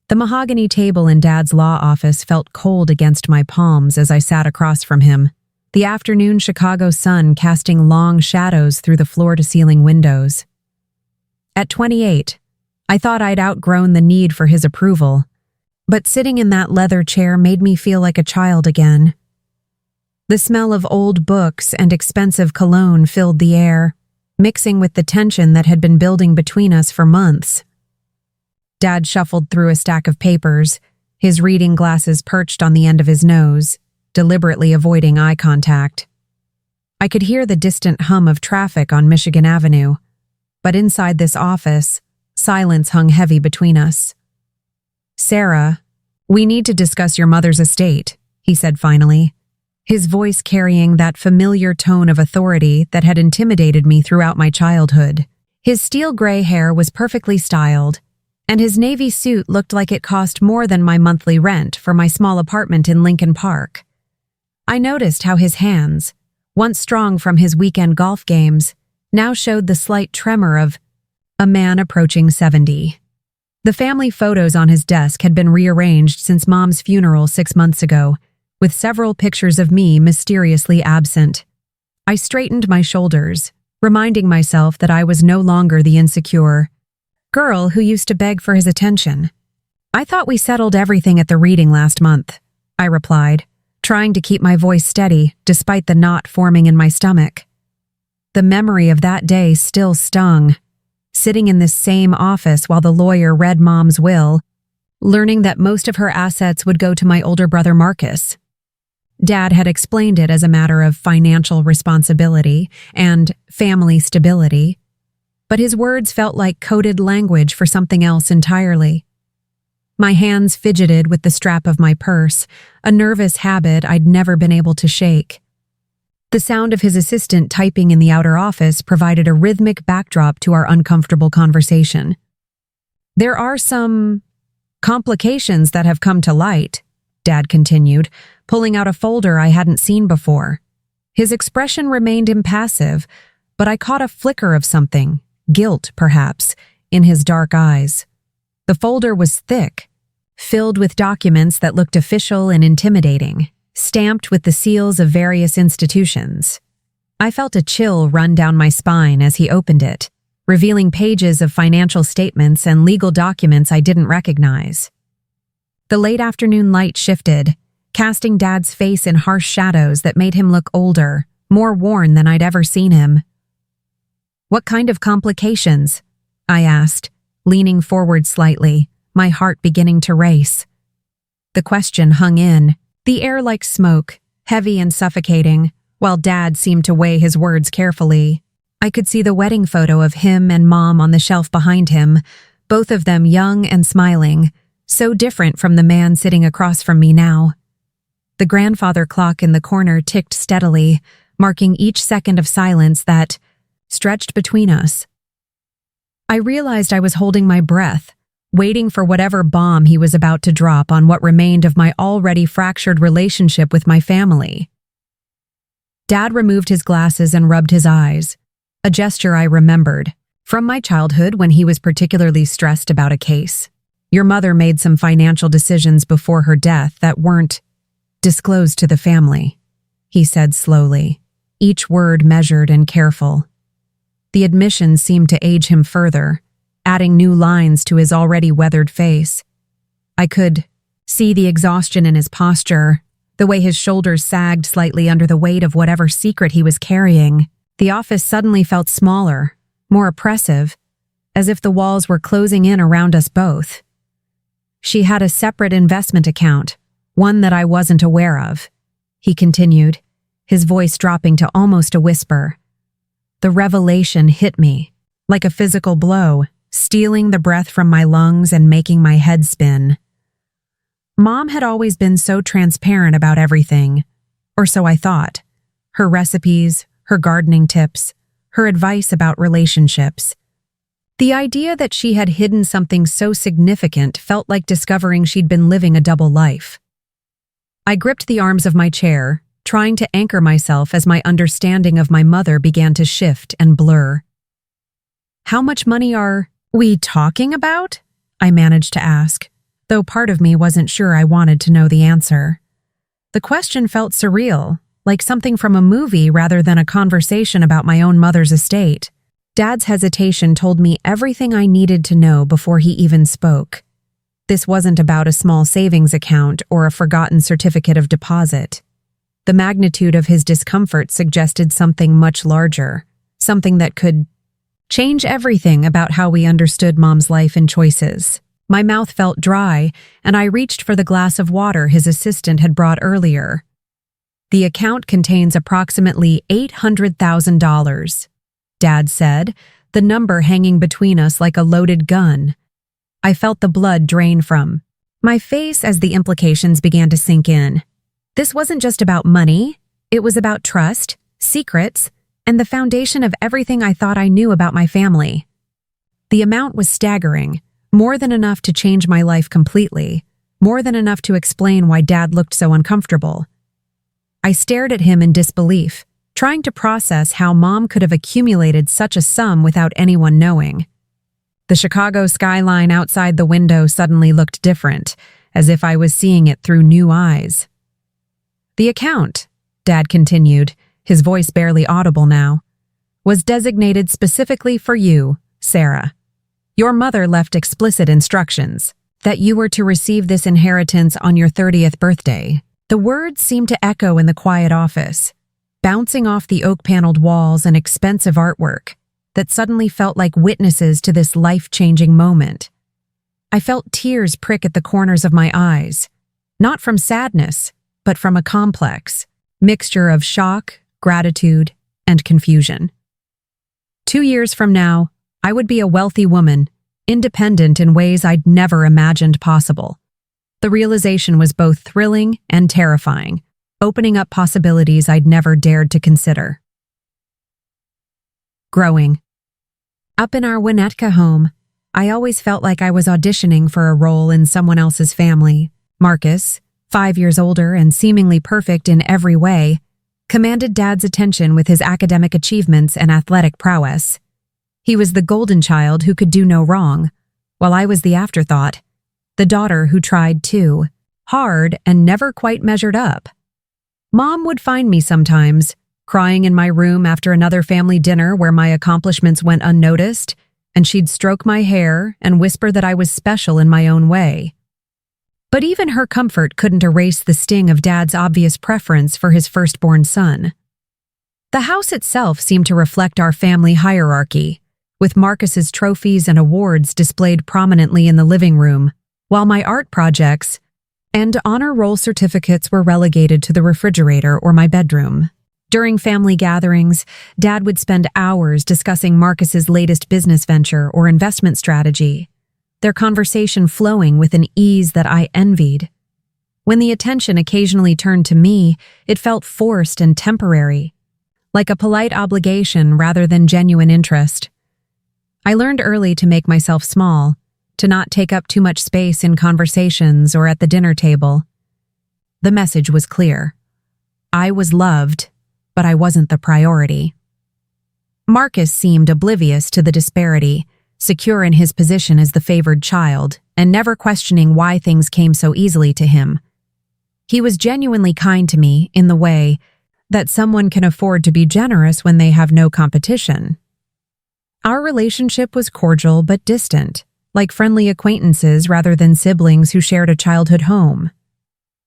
The mahogany table in Dad's law office felt cold against my palms as I sat across from him, the afternoon Chicago sun casting long shadows through the floor-to-ceiling windows. At 28, I thought I'd outgrown the need for his approval, but sitting in that leather chair made me feel like a child again. The smell of old books and expensive cologne filled the air, mixing with the tension that had been building between us for months. Dad shuffled through a stack of papers, his reading glasses perched on the end of his nose, deliberately avoiding eye contact. I could hear the distant hum of traffic on Michigan Avenue, but inside this office, silence hung heavy between us. "Sarah, we need to discuss your mother's estate," he said finally, his voice carrying that familiar tone of authority that had intimidated me throughout my childhood. His steel gray hair was perfectly styled, and his navy suit looked like it cost more than my monthly rent for my small apartment in Lincoln Park. I noticed how his hands, once strong from his weekend golf games, now showed the slight tremor of a man approaching 70. The family photos on his desk had been rearranged since Mom's funeral 6 months ago, with several pictures of me mysteriously absent. I straightened my shoulders, reminding myself that I was no longer the insecure girl who used to beg for his attention. "I thought we settled everything at the reading last month," I replied, trying to keep my voice steady despite the knot forming in my stomach. The memory of that day still stung, sitting in this same office while the lawyer read Mom's will, learning that most of her assets would go to my older brother Marcus. Dad had explained it as a matter of financial responsibility and family stability, but his words felt like coded language for something else entirely. My hands fidgeted with the strap of my purse, a nervous habit I'd never been able to shake. The sound of his assistant typing in the outer office provided a rhythmic backdrop to our uncomfortable conversation. "There are some complications that have come to light," Dad continued, pulling out a folder I hadn't seen before. His expression remained impassive, but I caught a flicker of something, guilt perhaps, in his dark eyes. The folder was thick, filled with documents that looked official and intimidating, stamped with the seals of various institutions. I felt a chill run down my spine as he opened it, revealing pages of financial statements and legal documents I didn't recognize. The late afternoon light shifted, casting Dad's face in harsh shadows that made him look older, more worn than I'd ever seen him. "What kind of complications?" I asked, leaning forward slightly, my heart beginning to race. The question hung in, the air like smoke, heavy and suffocating, while Dad seemed to weigh his words carefully. I could see the wedding photo of him and Mom on the shelf behind him, both of them young and smiling, so different from the man sitting across from me now. The grandfather clock in the corner ticked steadily, marking each second of silence that stretched between us. I realized I was holding my breath, waiting for whatever bomb he was about to drop on what remained of my already fractured relationship with my family. Dad removed his glasses and rubbed his eyes, a gesture I remembered from my childhood when he was particularly stressed about a case. "Your mother made some financial decisions before her death that weren't disclosed to the family," he said slowly, each word measured and careful. The admission seemed to age him further, adding new lines to his already weathered face. I could see the exhaustion in his posture, the way his shoulders sagged slightly under the weight of whatever secret he was carrying. The office suddenly felt smaller, more oppressive, as if the walls were closing in around us both. "She had a separate investment account, one that I wasn't aware of," he continued, his voice dropping to almost a whisper. The revelation hit me, like a physical blow, stealing the breath from my lungs and making my head spin. Mom had always been so transparent about everything, or so I thought. Her recipes, her gardening tips, her advice about relationships. The idea that she had hidden something so significant felt like discovering she'd been living a double life. I gripped the arms of my chair, trying to anchor myself as my understanding of my mother began to shift and blur. "How much money are we talking about?" I managed to ask, though part of me wasn't sure I wanted to know the answer. The question felt surreal, like something from a movie rather than a conversation about my own mother's estate. Dad's hesitation told me everything I needed to know before he even spoke. This wasn't about a small savings account or a forgotten certificate of deposit. The magnitude of his discomfort suggested something much larger, something that could change everything about how we understood Mom's life and choices. My mouth felt dry, and I reached for the glass of water his assistant had brought earlier. The account contains approximately $800,000, Dad said, the number hanging between us like a loaded gun. I felt the blood drain from my face as the implications began to sink in. This wasn't just about money, it was about trust, secrets, and the foundation of everything I thought I knew about my family. The amount was staggering, more than enough to change my life completely, more than enough to explain why Dad looked so uncomfortable. I stared at him in disbelief, trying to process how Mom could have accumulated such a sum without anyone knowing. The Chicago skyline outside the window suddenly looked different, as if I was seeing it through new eyes. The account, Dad continued, his voice barely audible now, was designated specifically for you, Sarah. Your mother left explicit instructions that you were to receive this inheritance on your 30th birthday. The words seemed to echo in the quiet office, bouncing off the oak-paneled walls and expensive artwork that suddenly felt like witnesses to this life-changing moment. I felt tears prick at the corners of my eyes, not from sadness, but from a complex mixture of shock, gratitude, and confusion. 2 years from now, I would be a wealthy woman, independent in ways I'd never imagined possible. The realization was both thrilling and terrifying, opening up possibilities I'd never dared to consider. Growing. Up in our Winnetka home, I always felt like I was auditioning for a role in someone else's family. Marcus, 5 years older and seemingly perfect in every way, commanded Dad's attention with his academic achievements and athletic prowess. He was the golden child who could do no wrong, while I was the afterthought, the daughter who tried too hard and never quite measured up. Mom would find me sometimes, crying in my room after another family dinner where my accomplishments went unnoticed, and she'd stroke my hair and whisper that I was special in my own way. But even her comfort couldn't erase the sting of Dad's obvious preference for his firstborn son. The house itself seemed to reflect our family hierarchy, with Marcus's trophies and awards displayed prominently in the living room, while my art projects and honor roll certificates were relegated to the refrigerator or my bedroom. During family gatherings, Dad would spend hours discussing Marcus's latest business venture or investment strategy, their conversation flowing with an ease that I envied. When the attention occasionally turned to me, it felt forced and temporary, like a polite obligation rather than genuine interest. I learned early to make myself small, to not take up too much space in conversations or at the dinner table. The message was clear. I was loved, but I wasn't the priority. Marcus seemed oblivious to the disparity, secure in his position as the favored child, and never questioning why things came so easily to him. He was genuinely kind to me in the way that someone can afford to be generous when they have no competition. Our relationship was cordial but distant, like friendly acquaintances rather than siblings who shared a childhood home.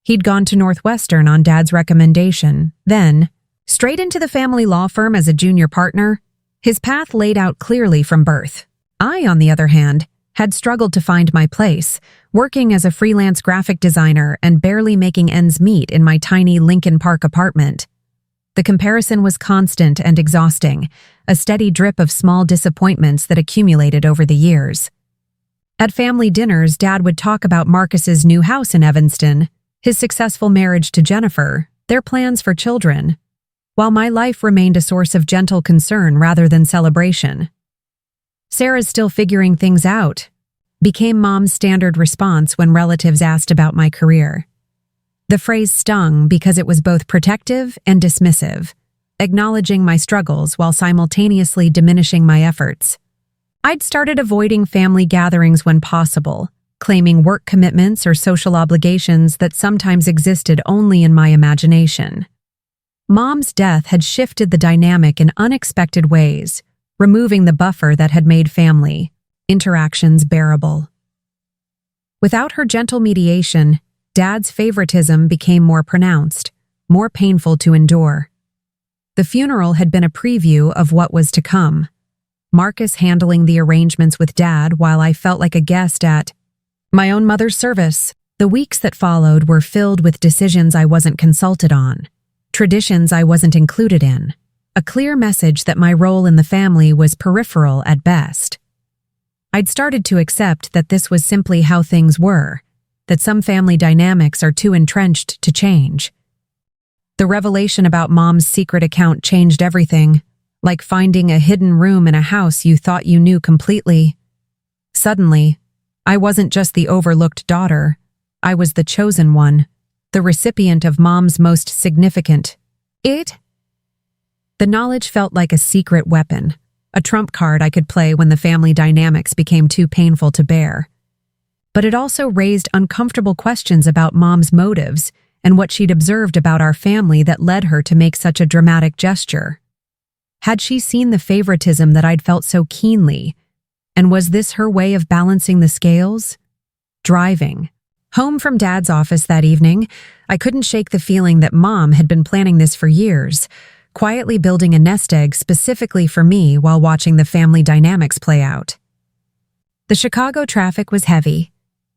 He'd gone to Northwestern on Dad's recommendation, then, straight into the family law firm as a junior partner, his path laid out clearly from birth. I, on the other hand, had struggled to find my place, working as a freelance graphic designer and barely making ends meet in my tiny Lincoln Park apartment. The comparison was constant and exhausting, a steady drip of small disappointments that accumulated over the years. At family dinners, Dad would talk about Marcus's new house in Evanston, his successful marriage to Jennifer, their plans for children, while my life remained a source of gentle concern rather than celebration. Sarah's still figuring things out became Mom's standard response when relatives asked about my career. The phrase stung because it was both protective and dismissive, acknowledging my struggles while simultaneously diminishing my efforts. I'd started avoiding family gatherings when possible, claiming work commitments or social obligations that sometimes existed only in my imagination. Mom's death had shifted the dynamic in unexpected ways, removing the buffer that had made family interactions bearable. Without her gentle mediation, Dad's favoritism became more pronounced, more painful to endure. The funeral had been a preview of what was to come. Marcus handling the arrangements with Dad while I felt like a guest at my own mother's service. The weeks that followed were filled with decisions I wasn't consulted on, traditions I wasn't included in, a clear message that my role in the family was peripheral at best. I'd started to accept that this was simply how things were, that some family dynamics are too entrenched to change. The revelation about Mom's secret account changed everything, like finding a hidden room in a house you thought you knew completely. Suddenly, I wasn't just the overlooked daughter, I was the chosen one, the recipient of Mom's most significant. The knowledge felt like a secret weapon, a trump card I could play when the family dynamics became too painful to bear. But it also raised uncomfortable questions about Mom's motives and what she'd observed about our family that led her to make such a dramatic gesture. Had she seen the favoritism that I'd felt so keenly? And was this her way of balancing the scales? Driving home from Dad's office that evening, I couldn't shake the feeling that Mom had been planning this for years, quietly building a nest egg specifically for me while watching the family dynamics play out. The Chicago traffic was heavy,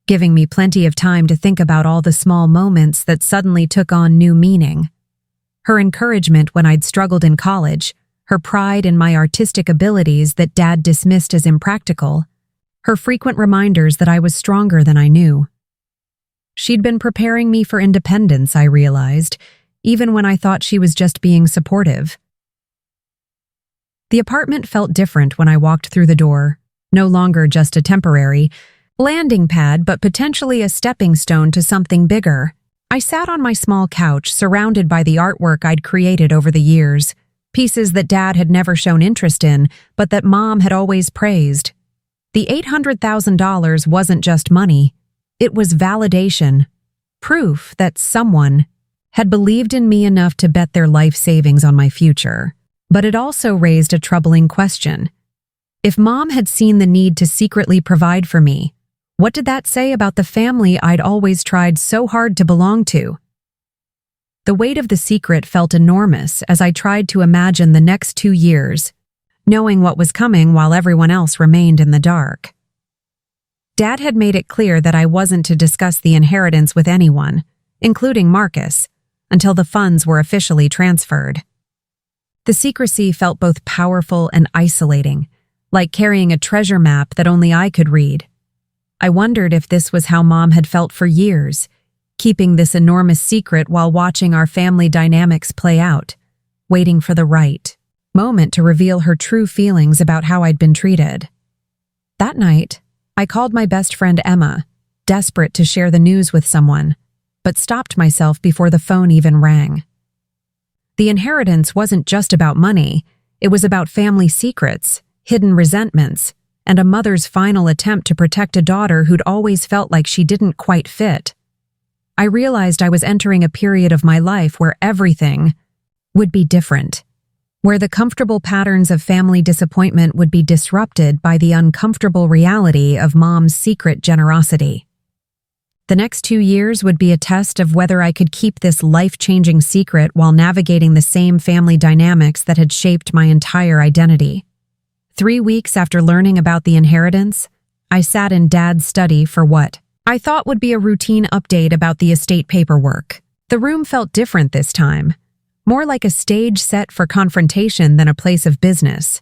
giving me plenty of time to think about all the small moments that suddenly took on new meaning. Her encouragement when I'd struggled in college, her pride in my artistic abilities that Dad dismissed as impractical, her frequent reminders that I was stronger than I knew. She'd been preparing me for independence, I realized, even when I thought she was just being supportive. The apartment felt different when I walked through the door, no longer just a temporary landing pad but potentially a stepping stone to something bigger. I sat on my small couch surrounded by the artwork I'd created over the years, pieces that Dad had never shown interest in but that Mom had always praised. The $800,000 wasn't just money, it was validation, proof that someone had believed in me enough to bet their life savings on my future. But it also raised a troubling question. If Mom had seen the need to secretly provide for me, what did that say about the family I'd always tried so hard to belong to? The weight of the secret felt enormous as I tried to imagine the next 2 years, knowing what was coming while everyone else remained in the dark. Dad had made it clear that I wasn't to discuss the inheritance with anyone, including Marcus, until the funds were officially transferred. The secrecy felt both powerful and isolating, like carrying a treasure map that only I could read. I wondered if this was how Mom had felt for years, keeping this enormous secret while watching our family dynamics play out, waiting for the right moment to reveal her true feelings about how I'd been treated. That night, I called my best friend Emma, desperate to share the news with someone, but stopped myself before the phone even rang. The inheritance wasn't just about money, it was about family secrets, hidden resentments, and a mother's final attempt to protect a daughter who'd always felt like she didn't quite fit. I realized I was entering a period of my life where everything would be different, where the comfortable patterns of family disappointment would be disrupted by the uncomfortable reality of Mom's secret generosity. The next 2 years would be a test of whether I could keep this life-changing secret while navigating the same family dynamics that had shaped my entire identity. 3 weeks after learning about the inheritance, I sat in Dad's study for what I thought would be a routine update about the estate paperwork. The room felt different this time, more like a stage set for confrontation than a place of business.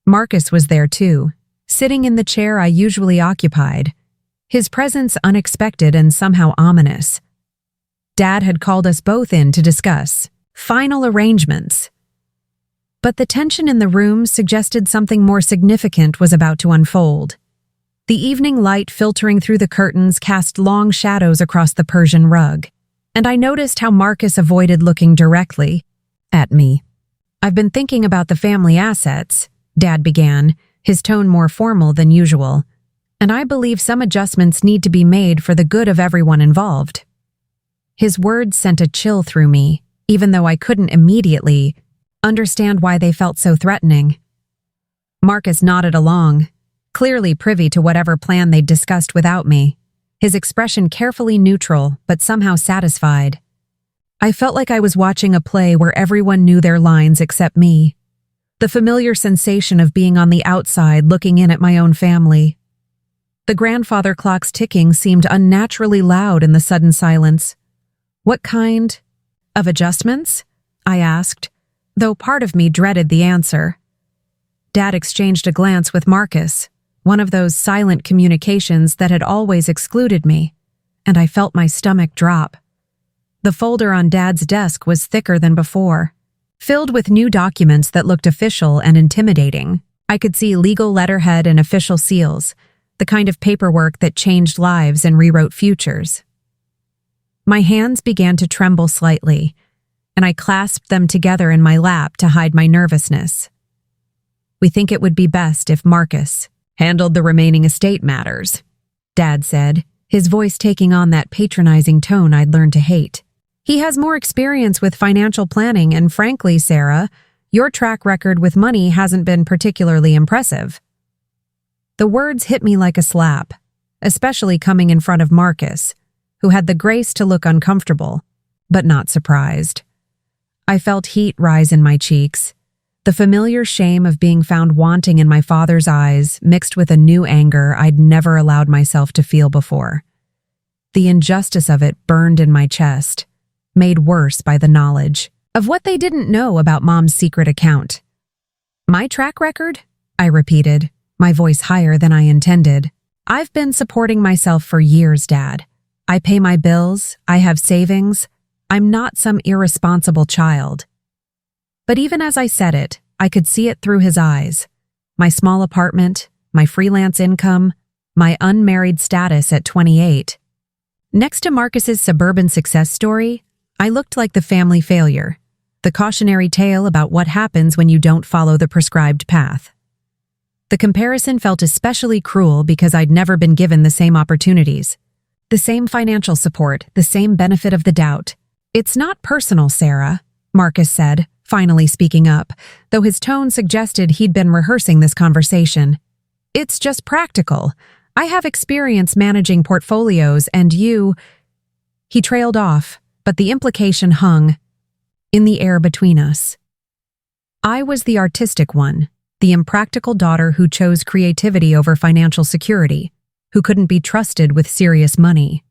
Marcus was there too, sitting in the chair I usually occupied, his presence unexpected and somehow ominous. Dad had called us both in to discuss final arrangements. But the tension in the room suggested something more significant was about to unfold. The evening light filtering through the curtains cast long shadows across the Persian rug, and I noticed how Marcus avoided looking directly at me. "I've been thinking about the family assets," Dad began, his tone more formal than usual. and I believe some adjustments need to be made for the good of everyone involved." His words sent a chill through me, even though I couldn't immediately understand why they felt so threatening. Marcus nodded along, clearly privy to whatever plan they'd discussed without me, his expression carefully neutral but somehow satisfied. I felt like I was watching a play where everyone knew their lines except me. The familiar sensation of being on the outside looking in at my own family. The grandfather clock's ticking seemed unnaturally loud in the sudden silence. "What kind of adjustments?" I asked, though part of me dreaded the answer. Dad exchanged a glance with Marcus, one of those silent communications that had always excluded me, and I felt my stomach drop. The folder on Dad's desk was thicker than before, filled with new documents that looked official and intimidating. I could see legal letterhead and official seals, the kind of paperwork that changed lives and rewrote futures. My hands began to tremble slightly, and I clasped them together in my lap to hide my nervousness. "We think it would be best if Marcus handled the remaining estate matters," Dad said, his voice taking on that patronizing tone I'd learned to hate. "He has more experience with financial planning, and frankly, Sarah, your track record with money hasn't been particularly impressive." The words hit me like a slap, especially coming in front of Marcus, who had the grace to look uncomfortable, but not surprised. I felt heat rise in my cheeks, the familiar shame of being found wanting in my father's eyes mixed with a new anger I'd never allowed myself to feel before. The injustice of it burned in my chest, made worse by the knowledge of what they didn't know about Mom's secret account. "My track record?" I repeated, my voice higher than I intended. "I've been supporting myself for years, Dad. I pay my bills, I have savings. I'm not some irresponsible child." But even as I said it, I could see it through his eyes. My small apartment, my freelance income, my unmarried status at 28. Next to Marcus's suburban success story, I looked like the family failure, the cautionary tale about what happens when you don't follow the prescribed path. The comparison felt especially cruel because I'd never been given the same opportunities, the same financial support, the same benefit of the doubt. "It's not personal, Sarah," Marcus said, finally speaking up, though his tone suggested he'd been rehearsing this conversation. "It's just practical. I have experience managing portfolios and you—" He trailed off, but the implication hung in the air between us. I was the artistic one, the impractical daughter who chose creativity over financial security, who couldn't be trusted with serious money.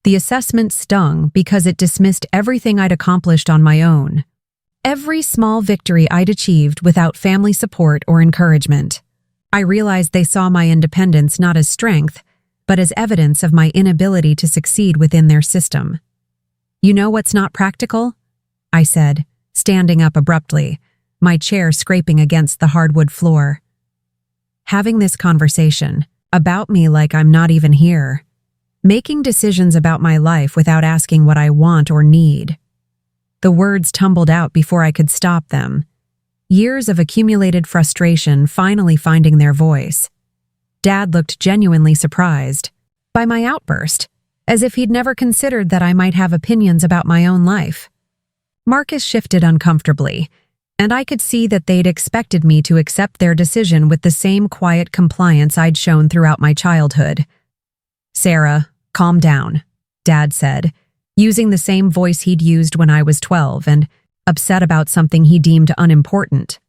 The assessment stung because it dismissed everything I'd accomplished on my own. Every small victory I'd achieved without family support or encouragement. I realized they saw my independence not as strength, but as evidence of my inability to succeed within their system. "You know what's not practical?" I said, standing up abruptly, my chair scraping against the hardwood floor. Having this conversation about me like I'm not even here. Making decisions about my life without asking what I want or need. The words tumbled out before I could stop them. Years of accumulated frustration finally finding their voice. Dad looked genuinely surprised by my outburst, as if he'd never considered that I might have opinions about my own life. Marcus shifted uncomfortably, and I could see that they'd expected me to accept their decision with the same quiet compliance I'd shown throughout my childhood. "Sarah, calm down," Dad said, using the same voice he'd used when I was 12 and upset about something he deemed unimportant.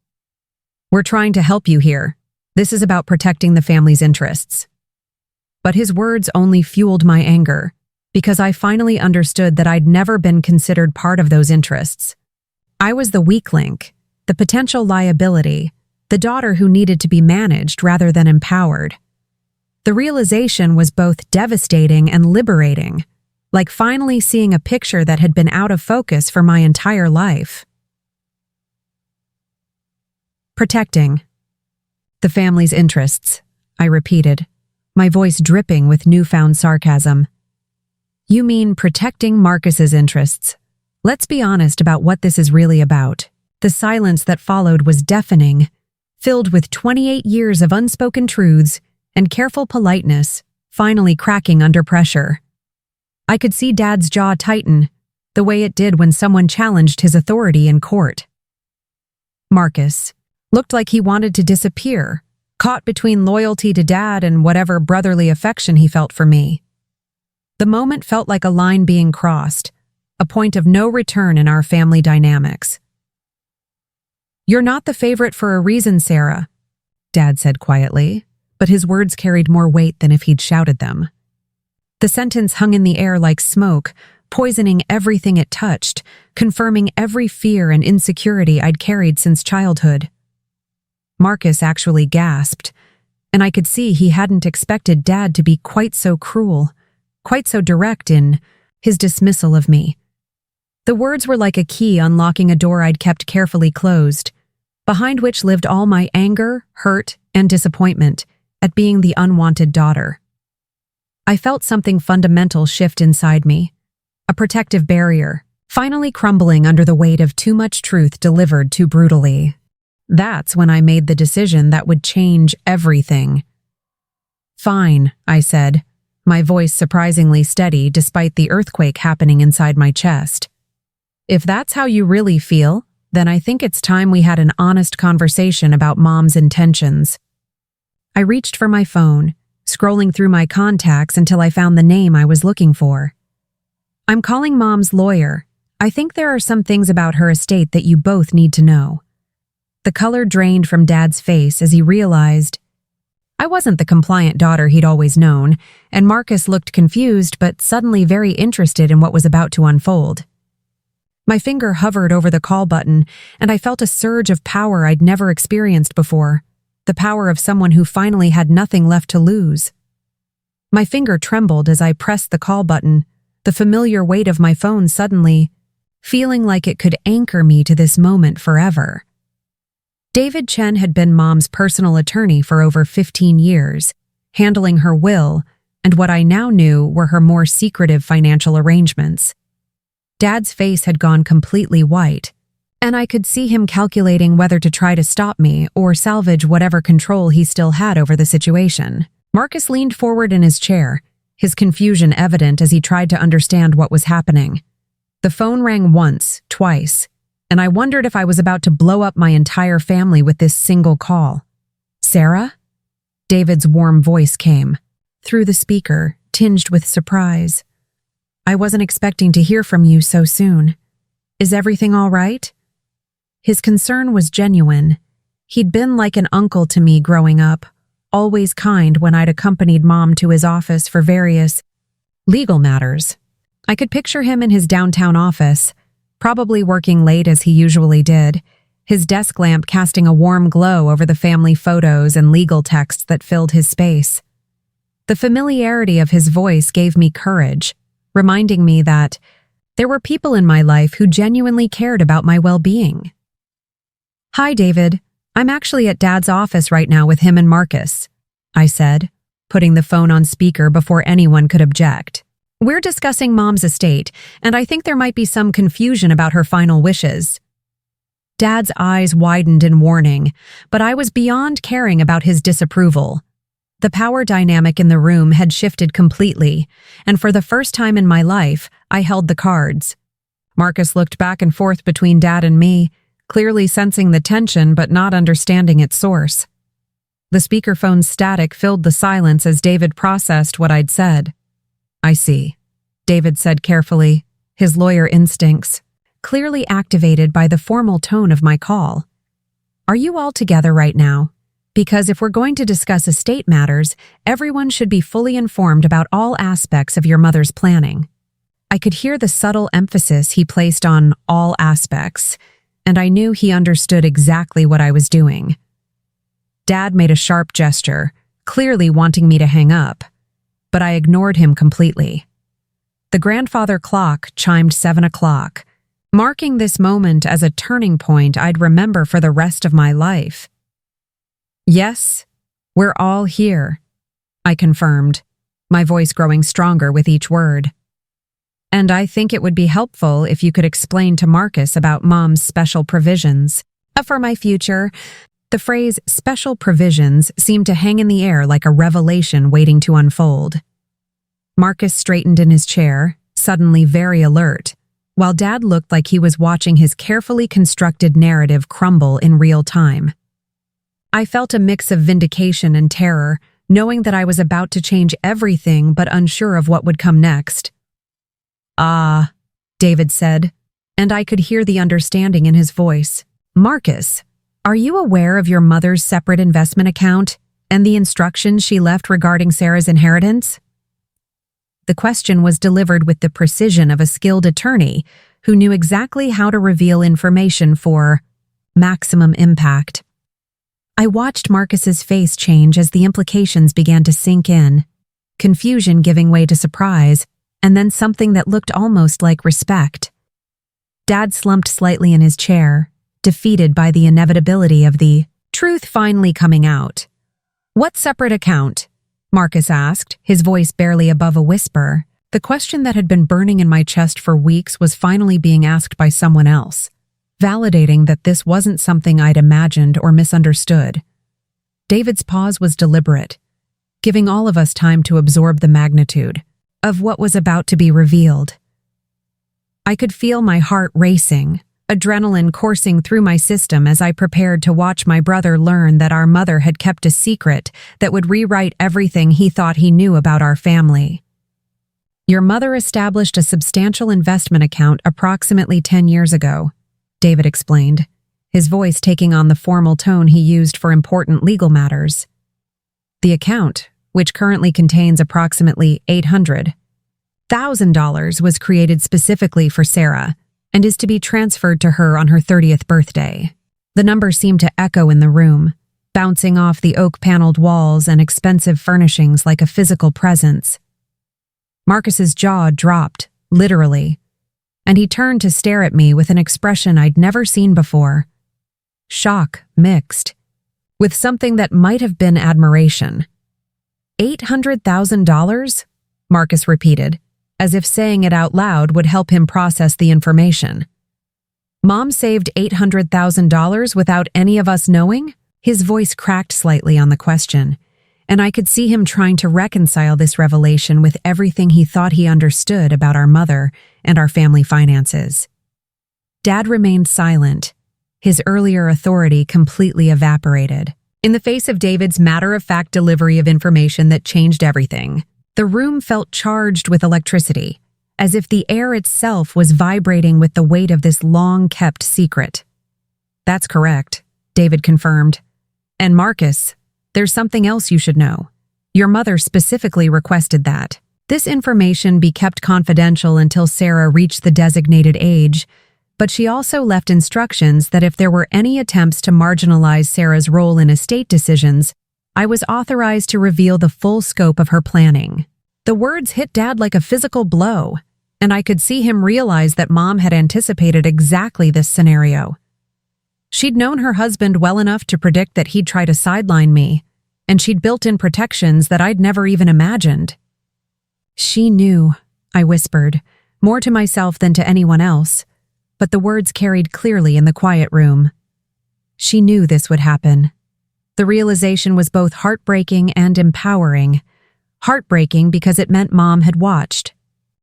"We're trying to help you here. This is about protecting the family's interests." But his words only fueled my anger, because I finally understood that I'd never been considered part of those interests. I was the weak link, the potential liability, the daughter who needed to be managed rather than empowered. The realization was both devastating and liberating, like finally seeing a picture that had been out of focus for my entire life. Protecting the family's interests, I repeated, my voice dripping with newfound sarcasm. "You mean protecting Marcus's interests. Let's be honest about what this is really about." The silence that followed was deafening, filled with 28 years of unspoken truths and careful politeness, finally cracking under pressure. I could see Dad's jaw tighten, the way it did when someone challenged his authority in court. Marcus looked like he wanted to disappear, caught between loyalty to Dad and whatever brotherly affection he felt for me. The moment felt like a line being crossed, a point of no return in our family dynamics. "You're not the favorite for a reason, Sarah," Dad said quietly, but his words carried more weight than if he'd shouted them. The sentence hung in the air like smoke, poisoning everything it touched, confirming every fear and insecurity I'd carried since childhood. Marcus actually gasped, and I could see he hadn't expected Dad to be quite so cruel, quite so direct in his dismissal of me. The words were like a key unlocking a door I'd kept carefully closed, behind which lived all my anger, hurt, and disappointment at being the unwanted daughter. I felt something fundamental shift inside me, a protective barrier, finally crumbling under the weight of too much truth delivered too brutally. That's when I made the decision that would change everything. "Fine," I said, my voice surprisingly steady despite the earthquake happening inside my chest. "If that's how you really feel, then I think it's time we had an honest conversation about Mom's intentions." I reached for my phone, scrolling through my contacts until I found the name I was looking for. "I'm calling Mom's lawyer. I think there are some things about her estate that you both need to know." The color drained from Dad's face as he realized I wasn't the compliant daughter he'd always known, and Marcus looked confused but suddenly very interested in what was about to unfold. My finger hovered over the call button, and I felt a surge of power I'd never experienced before, the power of someone who finally had nothing left to lose. My finger trembled as I pressed the call button, the familiar weight of my phone suddenly feeling like it could anchor me to this moment forever. David Chen had been Mom's personal attorney for over 15 years, handling her will and what I now knew were her more secretive financial arrangements. Dad's face had gone completely white, and I could see him calculating whether to try to stop me or salvage whatever control he still had over the situation. Marcus leaned forward in his chair, his confusion evident as he tried to understand what was happening. The phone rang once, twice, and I wondered if I was about to blow up my entire family with this single call. "Sarah?" David's warm voice came, through the speaker, tinged with surprise. "I wasn't expecting to hear from you so soon. Is everything all right?" His concern was genuine. He'd been like an uncle to me growing up, always kind when I'd accompanied Mom to his office for various legal matters. I could picture him in his downtown office, probably working late as he usually did, his desk lamp casting a warm glow over the family photos and legal texts that filled his space. The familiarity of his voice gave me courage, reminding me that there were people in my life who genuinely cared about my well-being. "Hi, David. I'm actually at Dad's office right now with him and Marcus," I said, putting the phone on speaker before anyone could object. "We're discussing Mom's estate, and I think there might be some confusion about her final wishes." Dad's eyes widened in warning, but I was beyond caring about his disapproval. The power dynamic in the room had shifted completely, and for the first time in my life, I held the cards. Marcus looked back and forth between Dad and me, clearly sensing the tension but not understanding its source. The speakerphone's static filled the silence as David processed what I'd said. "I see," David said carefully, his lawyer instincts clearly activated by the formal tone of my call. "Are you all together right now? Because if we're going to discuss estate matters, everyone should be fully informed about all aspects of your mother's planning." I could hear the subtle emphasis he placed on all aspects, and I knew he understood exactly what I was doing. Dad made a sharp gesture, clearly wanting me to hang up, but I ignored him completely. The grandfather clock chimed 7 o'clock, marking this moment as a turning point I'd remember for the rest of my life. "Yes, we're all here," I confirmed, my voice growing stronger with each word. "And I think it would be helpful if you could explain to Marcus about Mom's special provisions for my future The phrase special provisions seemed to hang in the air like a revelation waiting to unfold. Marcus straightened in his chair, suddenly very alert, while Dad looked like he was watching his carefully constructed narrative crumble in real time. I felt a mix of vindication and terror, knowing that I was about to change everything but unsure of what would come next. "Ah," David said, and I could hear the understanding in his voice. "Marcus, are you aware of your mother's separate investment account and the instructions she left regarding Sarah's inheritance?" The question was delivered with the precision of a skilled attorney who knew exactly how to reveal information for maximum impact. I watched Marcus's face change as the implications began to sink in, confusion giving way to surprise, and then something that looked almost like respect. Dad slumped slightly in his chair, defeated by the inevitability of the truth finally coming out. "What separate account?" Marcus asked, his voice barely above a whisper. The question that had been burning in my chest for weeks was finally being asked by someone else, validating that this wasn't something I'd imagined or misunderstood. David's pause was deliberate, giving all of us time to absorb the magnitude of what was about to be revealed. I could feel my heart racing, adrenaline coursing through my system as I prepared to watch my brother learn that our mother had kept a secret that would rewrite everything he thought he knew about our family. "Your mother established a substantial investment account approximately 10 years ago," David explained, his voice taking on the formal tone he used for important legal matters. "The account, which currently contains approximately $800,000, was created specifically for Sarah and is to be transferred to her on her 30th birthday." The number seemed to echo in the room, bouncing off the oak-paneled walls and expensive furnishings like a physical presence. Marcus's jaw dropped, literally, and he turned to stare at me with an expression I'd never seen before. Shock mixed with something that might have been admiration. $800,000? Marcus repeated, as if saying it out loud would help him process the information. "Mom saved $800,000 without any of us knowing?" His voice cracked slightly on the question, and I could see him trying to reconcile this revelation with everything he thought he understood about our mother and our family finances. Dad remained silent, his earlier authority completely evaporated. In the face of David's matter-of-fact delivery of information that changed everything, the room felt charged with electricity, as if the air itself was vibrating with the weight of this long-kept secret. "That's correct," David confirmed. "And Marcus, there's something else you should know. Your mother specifically requested that this information be kept confidential until Sarah reached the designated age, but she also left instructions that if there were any attempts to marginalize Sarah's role in estate decisions, I was authorized to reveal the full scope of her planning." The words hit Dad like a physical blow, and I could see him realize that Mom had anticipated exactly this scenario. She'd known her husband well enough to predict that he'd try to sideline me, and she'd built in protections that I'd never even imagined. "She knew," I whispered, more to myself than to anyone else, but the words carried clearly in the quiet room. She knew this would happen. The realization was both heartbreaking and empowering. Heartbreaking because it meant Mom had watched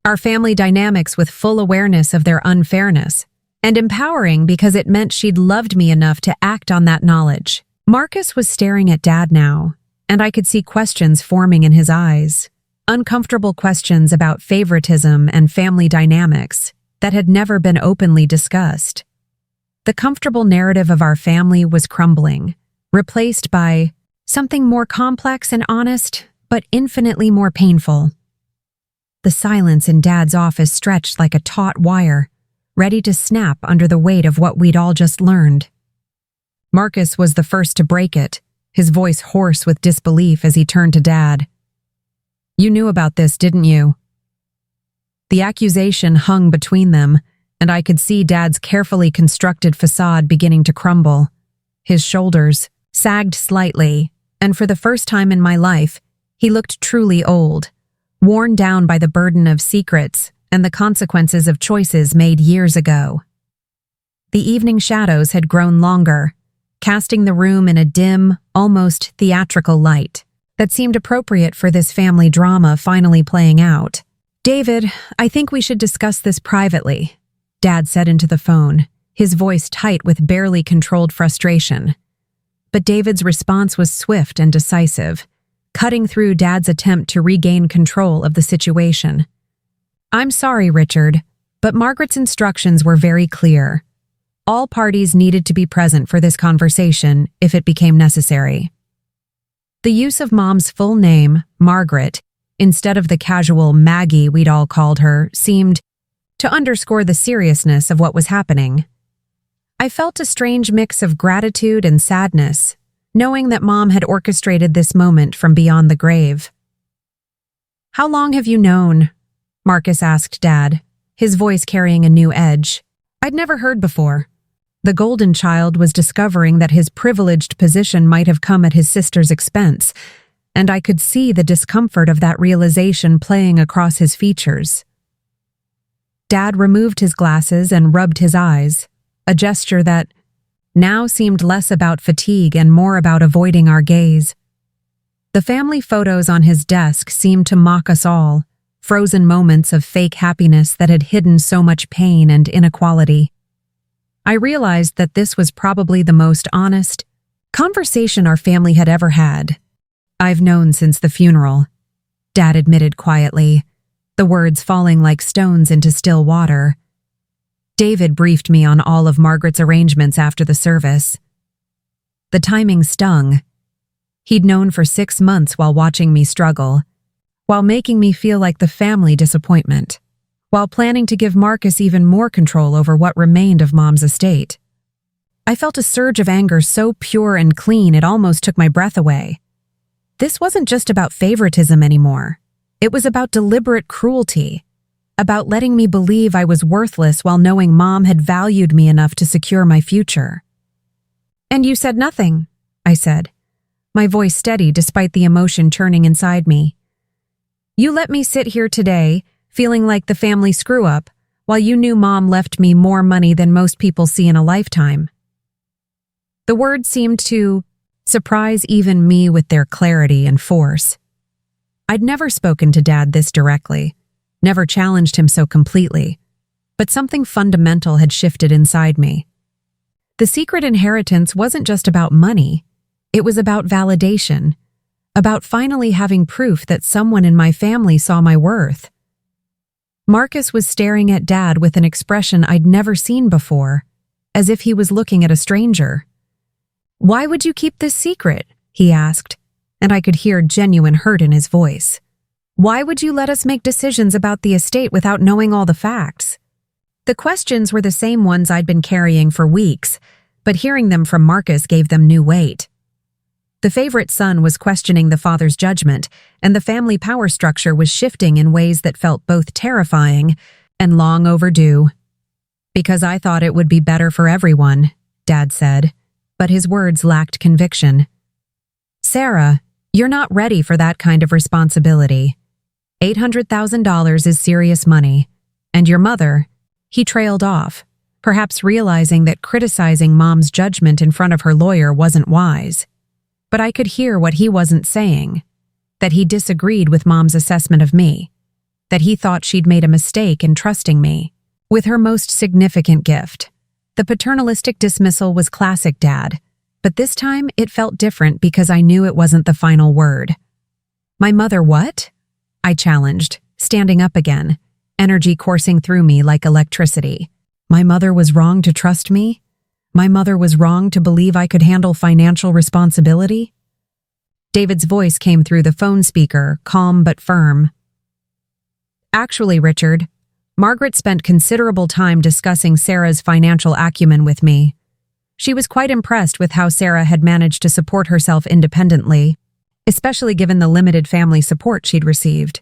our family dynamics with full awareness of their unfairness, and empowering because it meant she'd loved me enough to act on that knowledge. Marcus was staring at Dad now, and I could see questions forming in his eyes, uncomfortable questions about favoritism and family dynamics that had never been openly discussed. The comfortable narrative of our family was crumbling, replaced by something more complex and honest, but infinitely more painful. The silence in Dad's office stretched like a taut wire, ready to snap under the weight of what we'd all just learned. Marcus was the first to break it, his voice hoarse with disbelief as he turned to Dad. "You knew about this, didn't you?" The accusation hung between them, and I could see Dad's carefully constructed facade beginning to crumble. His shoulders sagged slightly, and for the first time in my life, he looked truly old, worn down by the burden of secrets and the consequences of choices made years ago. The evening shadows had grown longer, casting the room in a dim, almost theatrical light that seemed appropriate for this family drama finally playing out. "David, I think we should discuss this privately," Dad said into the phone, his voice tight with barely controlled frustration. But David's response was swift and decisive, cutting through Dad's attempt to regain control of the situation. "I'm sorry, Richard, but Margaret's instructions were very clear. All parties needed to be present for this conversation if it became necessary." The use of Mom's full name, Margaret, instead of the casual Maggie we'd all called her, seemed to underscore the seriousness of what was happening. I felt a strange mix of gratitude and sadness, knowing that Mom had orchestrated this moment from beyond the grave. "How long have you known?" Marcus asked Dad, his voice carrying a new edge I'd never heard before. The golden child was discovering that his privileged position might have come at his sister's expense, and I could see the discomfort of that realization playing across his features. Dad removed his glasses and rubbed his eyes, a gesture that now seemed less about fatigue and more about avoiding our gaze. The family photos on his desk seemed to mock us all, frozen moments of fake happiness that had hidden so much pain and inequality. I realized that this was probably the most honest conversation our family had ever had. "I've known since the funeral," Dad admitted quietly, the words falling like stones into still water. "David briefed me on all of Margaret's arrangements after the service." The timing stung. He'd known for 6 months while watching me struggle, while making me feel like the family disappointment, while planning to give Marcus even more control over what remained of Mom's estate. I felt a surge of anger so pure and clean it almost took my breath away. This wasn't just about favoritism anymore. It was about deliberate cruelty, about letting me believe I was worthless while knowing Mom had valued me enough to secure my future. "And you said nothing," I said, my voice steady despite the emotion churning inside me. "You let me sit here today, feeling like the family screw-up, while you knew Mom left me more money than most people see in a lifetime." The words seemed to surprise even me with their clarity and force. I'd never spoken to Dad this directly, never challenged him so completely, but something fundamental had shifted inside me. The secret inheritance wasn't just about money, it was about validation, about finally having proof that someone in my family saw my worth. Marcus was staring at Dad with an expression I'd never seen before, as if he was looking at a stranger. "Why would you keep this secret?" he asked, and I could hear genuine hurt in his voice. "Why would you let us make decisions about the estate without knowing all the facts?" The questions were the same ones I'd been carrying for weeks, but hearing them from Marcus gave them new weight. The favorite son was questioning the father's judgment, and the family power structure was shifting in ways that felt both terrifying and long overdue. "Because I thought it would be better for everyone," Dad said, but his words lacked conviction. "Sarah, you're not ready for that kind of responsibility. $800,000 is serious money. And your mother," he trailed off, perhaps realizing that criticizing Mom's judgment in front of her lawyer wasn't wise. But I could hear what he wasn't saying, that he disagreed with Mom's assessment of me, that he thought she'd made a mistake in trusting me with her most significant gift. The paternalistic dismissal was classic Dad, but this time it felt different because I knew it wasn't the final word. "My mother what?" I challenged, standing up again, energy coursing through me like electricity. My mother was wrong to trust me? My mother was wrong to believe I could handle financial responsibility? David's voice came through the phone speaker, calm but firm. "Actually, Richard, Margaret spent considerable time discussing Sarah's financial acumen with me. She was quite impressed with how Sarah had managed to support herself independently, especially given the limited family support she'd received."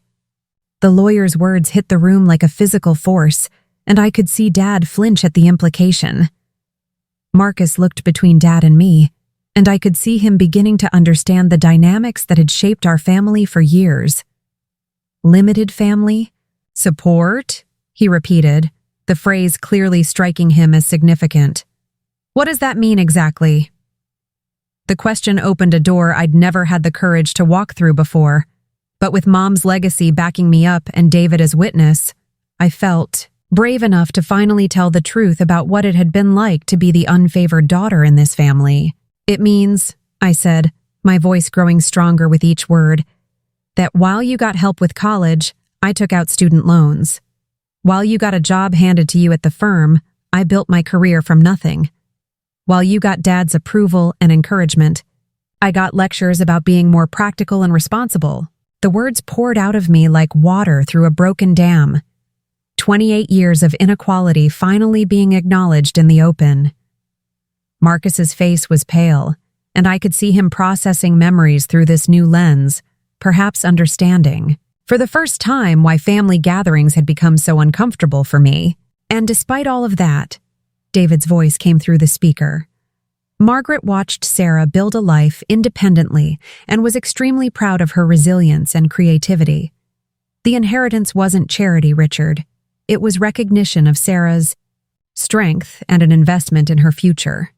The lawyer's words hit the room like a physical force, and I could see Dad flinch at the implication. Marcus looked between Dad and me, and I could see him beginning to understand the dynamics that had shaped our family for years. "Limited family? Support?" he repeated, the phrase clearly striking him as significant. "What does that mean exactly?" The question opened a door I'd never had the courage to walk through before. But with Mom's legacy backing me up and David as witness, I felt brave enough to finally tell the truth about what it had been like to be the unfavored daughter in this family. "It means," I said, my voice growing stronger with each word, "that while you got help with college, I took out student loans. While you got a job handed to you at the firm, I built my career from nothing. While you got Dad's approval and encouragement, I got lectures about being more practical and responsible." The words poured out of me like water through a broken dam. 28 years of inequality finally being acknowledged in the open. Marcus's face was pale, and I could see him processing memories through this new lens, perhaps understanding, for the first time, why family gatherings had become so uncomfortable for me. And despite all of that, David's voice came through the speaker. Margaret watched Sarah build a life independently and was extremely proud of her resilience and creativity. The inheritance wasn't charity, Richard. It was recognition of Sarah's strength and an investment in her future.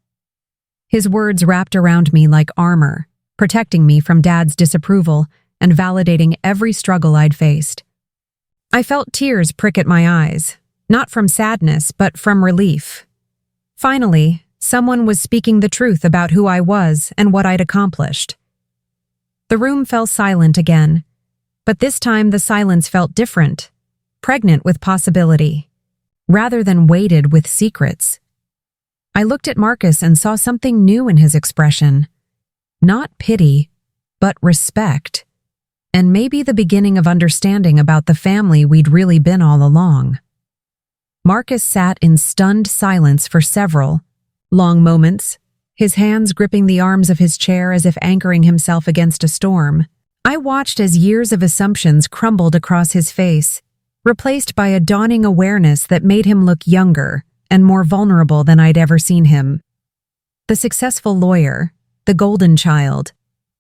His words wrapped around me like armor, protecting me from Dad's disapproval and validating every struggle I'd faced. I felt tears prick at my eyes, not from sadness, but from relief. Finally, someone was speaking the truth about who I was and what I'd accomplished. The room fell silent again, but this time the silence felt different, pregnant with possibility, rather than weighted with secrets. I looked at Marcus and saw something new in his expression. Not pity, but respect, and maybe the beginning of understanding about the family we'd really been all along. Marcus sat in stunned silence for several long moments, his hands gripping the arms of his chair as if anchoring himself against a storm. I watched as years of assumptions crumbled across his face, replaced by a dawning awareness that made him look younger and more vulnerable than I'd ever seen him. The successful lawyer, the golden child,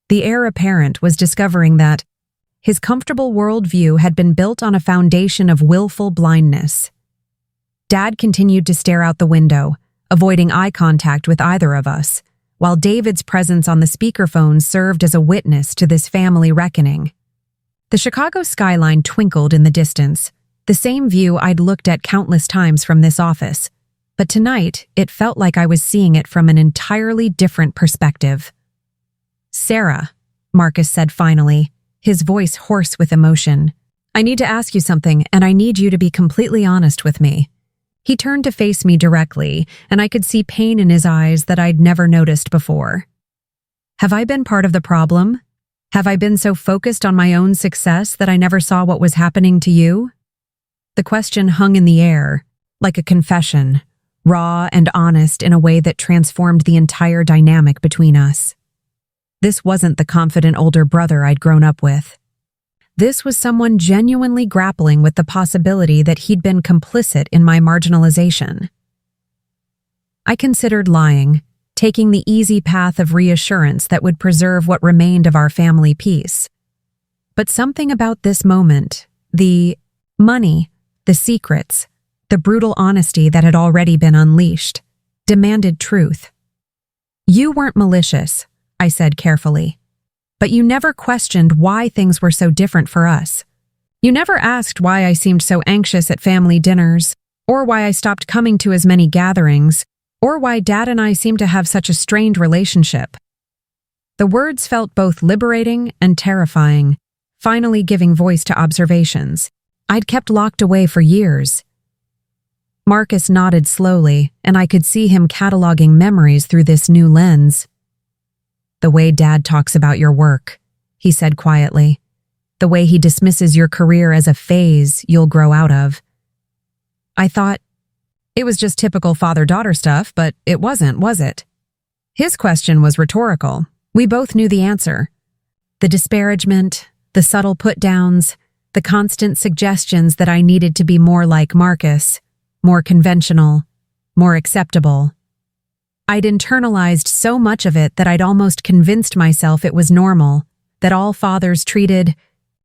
the heir apparent was discovering that his comfortable worldview had been built on a foundation of willful blindness. Dad continued to stare out the window, avoiding eye contact with either of us, while David's presence on the speakerphone served as a witness to this family reckoning. The Chicago skyline twinkled in the distance, the same view I'd looked at countless times from this office, but tonight it felt like I was seeing it from an entirely different perspective. "Sarah," Marcus said finally, his voice hoarse with emotion, "I need to ask you something, and I need you to be completely honest with me." He turned to face me directly, and I could see pain in his eyes that I'd never noticed before. "Have I been part of the problem? Have I been so focused on my own success that I never saw what was happening to you?" The question hung in the air, like a confession, raw and honest in a way that transformed the entire dynamic between us. This wasn't the confident older brother I'd grown up with. This was someone genuinely grappling with the possibility that he'd been complicit in my marginalization. I considered lying, taking the easy path of reassurance that would preserve what remained of our family peace. But something about this moment, the money, the secrets, the brutal honesty that had already been unleashed, demanded truth. "You weren't malicious," I said carefully. "But you never questioned why things were so different for us. You never asked why I seemed so anxious at family dinners, or why I stopped coming to as many gatherings, or why Dad and I seemed to have such a strained relationship." The words felt both liberating and terrifying, finally giving voice to observations I'd kept locked away for years. Marcus nodded slowly, and I could see him cataloging memories through this new lens. "The way Dad talks about your work," he said quietly. "The way he dismisses your career as a phase you'll grow out of." I thought, it was just typical father-daughter stuff, but it wasn't, was it? His question was rhetorical. We both knew the answer. The disparagement, the subtle put-downs, the constant suggestions that I needed to be more like Marcus, more conventional, more acceptable. I'd internalized so much of it that I'd almost convinced myself it was normal, that all fathers treated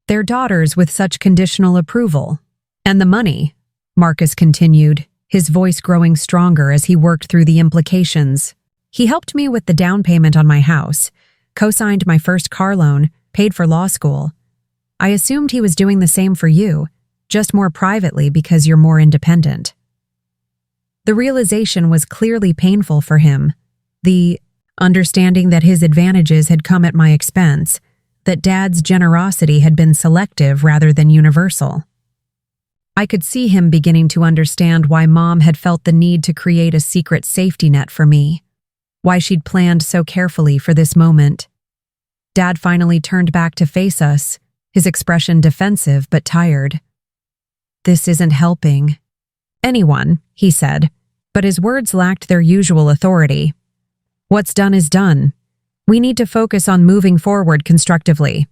their daughters with such conditional approval. "And the money," Marcus continued, his voice growing stronger as he worked through the implications. He helped me with the down payment on my house, co-signed my first car loan, paid for law school. I assumed he was doing the same for you, just more privately because you're more independent. The realization was clearly painful for him. The understanding that his advantages had come at my expense, that Dad's generosity had been selective rather than universal. I could see him beginning to understand why Mom had felt the need to create a secret safety net for me, why she'd planned so carefully for this moment. Dad finally turned back to face us, his expression defensive but tired. "This isn't helping anyone," he said, but his words lacked their usual authority. "What's done is done. We need to focus on moving forward constructively."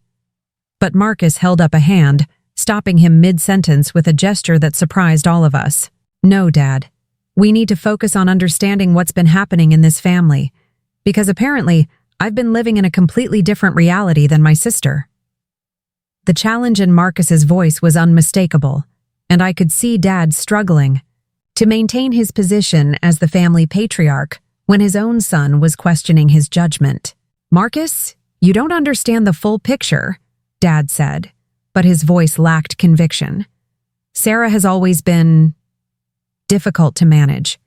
But Marcus held up a hand, stopping him mid-sentence with a gesture that surprised all of us. "No, Dad. We need to focus on understanding what's been happening in this family, because apparently I've been living in a completely different reality than my sister." The challenge in Marcus's voice was unmistakable, and I could see Dad struggling to maintain his position as the family patriarch when his own son was questioning his judgment. "Marcus, you don't understand the full picture," Dad said, but his voice lacked conviction. "Sarah has always been difficult to manage.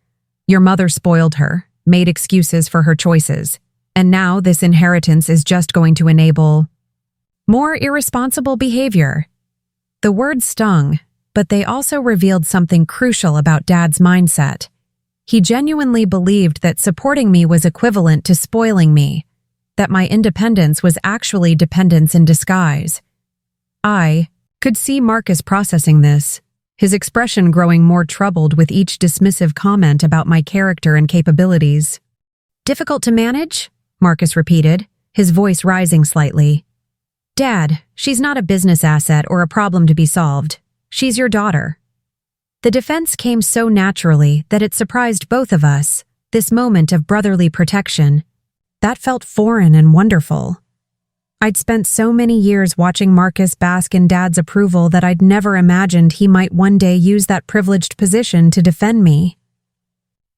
Your mother spoiled her, made excuses for her choices, and now this inheritance is just going to enable more irresponsible behavior." The words stung, but they also revealed something crucial about Dad's mindset. He genuinely believed that supporting me was equivalent to spoiling me, that my independence was actually dependence in disguise. I could see Marcus processing this, his expression growing more troubled with each dismissive comment about my character and capabilities. "Difficult to manage?" Marcus repeated, his voice rising slightly. "Dad, she's not a business asset or a problem to be solved. She's your daughter." The defense came so naturally that it surprised both of us, this moment of brotherly protection. That felt foreign and wonderful. I'd spent so many years watching Marcus bask in Dad's approval that I'd never imagined he might one day use that privileged position to defend me.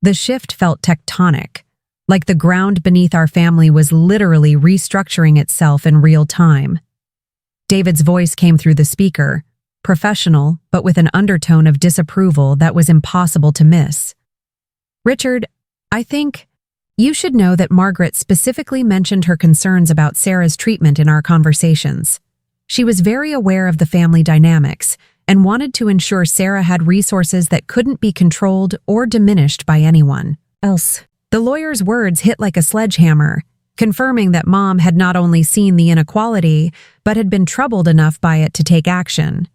The shift felt tectonic, like the ground beneath our family was literally restructuring itself in real time. David's voice came through the speaker, professional but with an undertone of disapproval that was impossible to miss. "Richard, I think you should know that Margaret specifically mentioned her concerns about Sarah's treatment in our conversations. She was very aware of the family dynamics and wanted to ensure Sarah had resources that couldn't be controlled or diminished by anyone else." The lawyer's words hit like a sledgehammer, confirming that Mom had not only seen the inequality, but had been troubled enough by it to take action.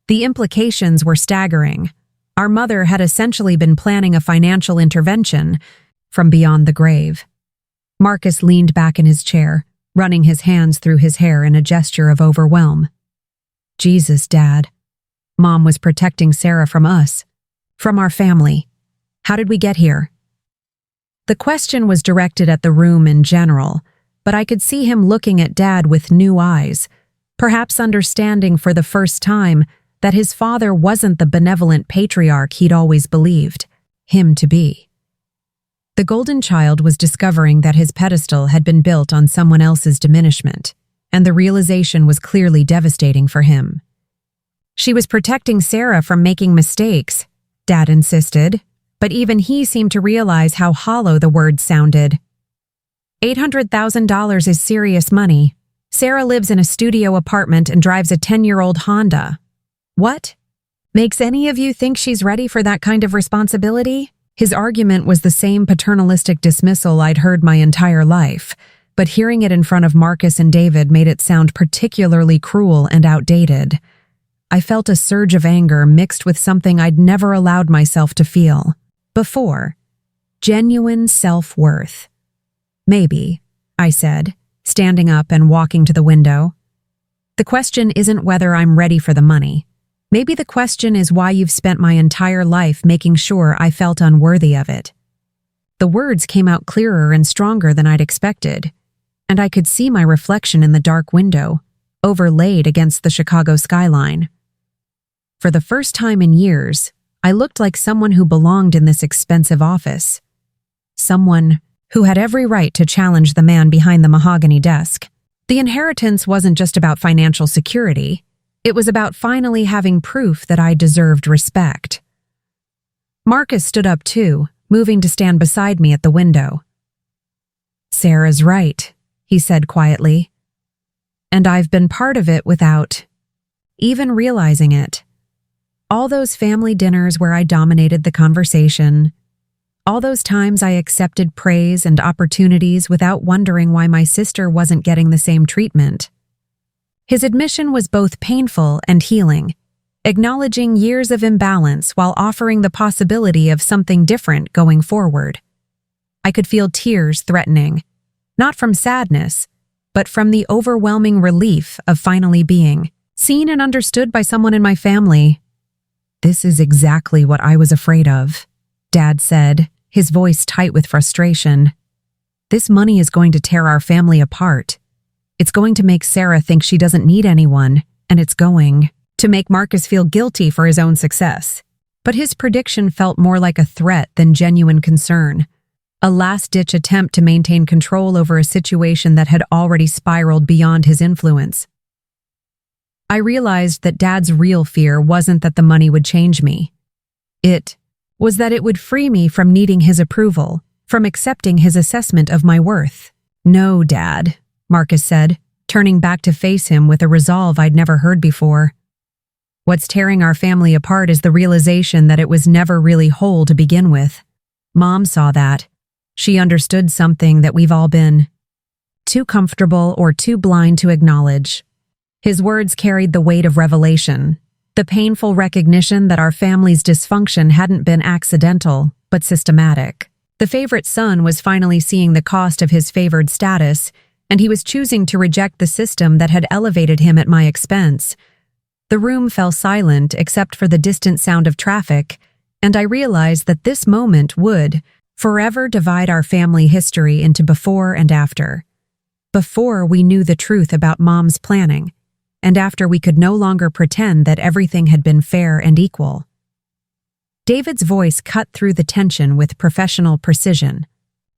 The implications were staggering. Our mother had essentially been planning a financial intervention from beyond the grave. Marcus leaned back in his chair, running his hands through his hair in a gesture of overwhelm. "Jesus, Dad. Mom was protecting Sarah from us, from our family. How did we get here?" The question was directed at the room in general, but I could see him looking at Dad with new eyes, perhaps understanding for the first time that his father wasn't the benevolent patriarch he'd always believed him to be. The golden child was discovering that his pedestal had been built on someone else's diminishment, and the realization was clearly devastating for him. "She was protecting Sarah from making mistakes," Dad insisted, but even he seemed to realize how hollow the words sounded. $800,000 is serious money. Sarah lives in a studio apartment and drives a 10-year-old Honda. What? Makes any of you think she's ready for that kind of responsibility? His argument was the same paternalistic dismissal I'd heard my entire life, but hearing it in front of Marcus and David made it sound particularly cruel and outdated. I felt a surge of anger mixed with something I'd never allowed myself to feel before. Genuine self-worth. "Maybe," I said, standing up and walking to the window. "The question isn't whether I'm ready for the money. Maybe the question is why you've spent my entire life making sure I felt unworthy of it." The words came out clearer and stronger than I'd expected, and I could see my reflection in the dark window, overlaid against the Chicago skyline. For the first time in years, I looked like someone who belonged in this expensive office. Someone who had every right to challenge the man behind the mahogany desk. The inheritance wasn't just about financial security. It was about finally having proof that I deserved respect. Marcus stood up too, moving to stand beside me at the window. "Sarah's right," he said quietly. "And I've been part of it without even realizing it. All those family dinners where I dominated the conversation, all those times I accepted praise and opportunities without wondering why my sister wasn't getting the same treatment." His admission was both painful and healing, acknowledging years of imbalance while offering the possibility of something different going forward. I could feel tears threatening, not from sadness, but from the overwhelming relief of finally being seen and understood by someone in my family. "This is exactly what I was afraid of," Dad said, his voice tight with frustration. "This money is going to tear our family apart. It's going to make Sarah think she doesn't need anyone, and it's going to make Marcus feel guilty for his own success." But his prediction felt more like a threat than genuine concern, a last-ditch attempt to maintain control over a situation that had already spiraled beyond his influence. I realized that Dad's real fear wasn't that the money would change me. It was that it would free me from needing his approval, from accepting his assessment of my worth. "No, Dad," Marcus said, turning back to face him with a resolve I'd never heard before. "What's tearing our family apart is the realization that it was never really whole to begin with. Mom saw that. She understood something that we've all been too comfortable or too blind to acknowledge." His words carried the weight of revelation, the painful recognition that our family's dysfunction hadn't been accidental, but systematic. The favorite son was finally seeing the cost of his favored status, and he was choosing to reject the system that had elevated him at my expense. The room fell silent except for the distant sound of traffic, and I realized that this moment would forever divide our family history into before and after. Before we knew the truth about Mom's planning, and after we could no longer pretend that everything had been fair and equal. David's voice cut through the tension with professional precision,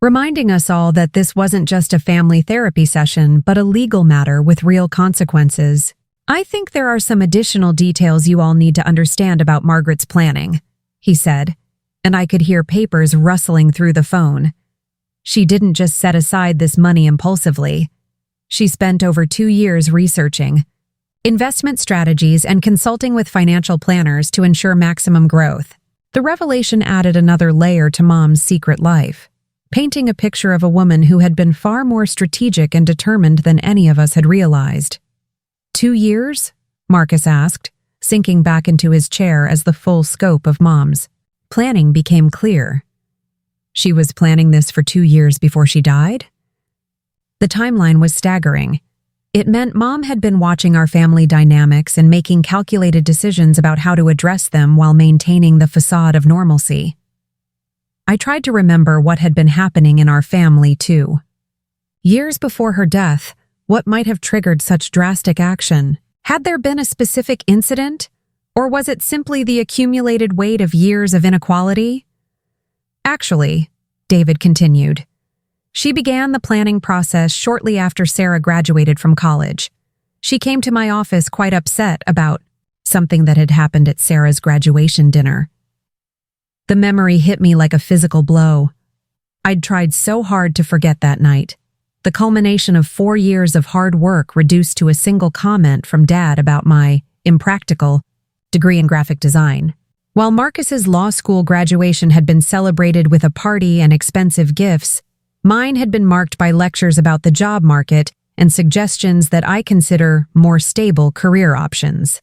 reminding us all that this wasn't just a family therapy session, but a legal matter with real consequences. "I think there are some additional details you all need to understand about Margaret's planning," he said, and I could hear papers rustling through the phone. She didn't just set aside this money impulsively. She spent over 2 years researching investment strategies and consulting with financial planners to ensure maximum growth. The revelation added another layer to Mom's secret life, painting a picture of a woman who had been far more strategic and determined than any of us had realized. 2 years? Marcus asked, sinking back into his chair as the full scope of Mom's planning became clear. She was planning this for 2 years before she died? The timeline was staggering. It meant Mom had been watching our family dynamics and making calculated decisions about how to address them while maintaining the facade of normalcy. I tried to remember what had been happening in our family, too. Years before her death, what might have triggered such drastic action? Had there been a specific incident? Or was it simply the accumulated weight of years of inequality? "Actually," David continued, "she began the planning process shortly after Sarah graduated from college. She came to my office quite upset about something that had happened at Sarah's graduation dinner. The memory hit me like a physical blow. I'd tried so hard to forget that night, the culmination of 4 years of hard work reduced to a single comment from Dad about my impractical degree in graphic design. While Marcus's law school graduation had been celebrated with a party and expensive gifts, mine had been marked by lectures about the job market and suggestions that I consider more stable career options.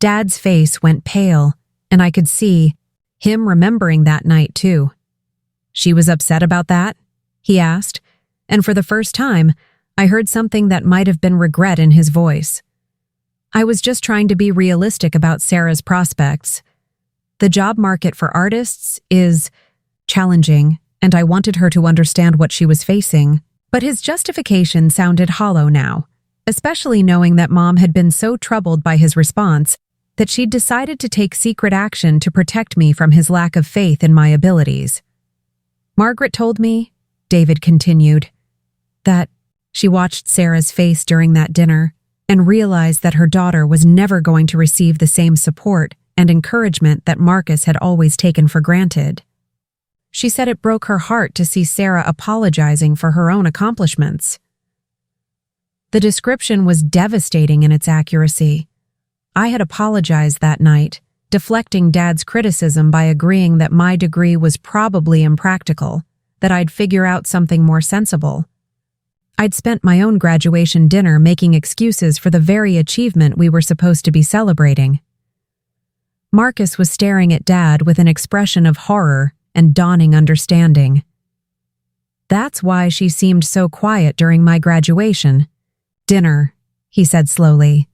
Dad's face went pale, and I could see him remembering that night too. "She was upset about that?" he asked, and for the first time, I heard something that might have been regret in his voice. "I was just trying to be realistic about Sarah's prospects. The job market for artists is challenging, and I wanted her to understand what she was facing." But his justification sounded hollow now, especially knowing that Mom had been so troubled by his response that she'd decided to take secret action to protect me from his lack of faith in my abilities. "Margaret told me," David continued. That she watched Sarah's face during that dinner and realized that her daughter was never going to receive the same support and encouragement that Marcus had always taken for granted. She said it broke her heart to see Sarah apologizing for her own accomplishments. The description was devastating in its accuracy. I had apologized that night, deflecting Dad's criticism by agreeing that my degree was probably impractical, that I'd figure out something more sensible. I'd spent my own graduation dinner making excuses for the very achievement we were supposed to be celebrating. Marcus was staring at Dad with an expression of horror and dawning understanding. That's why she seemed so quiet during my graduation. Dinner, he said slowly.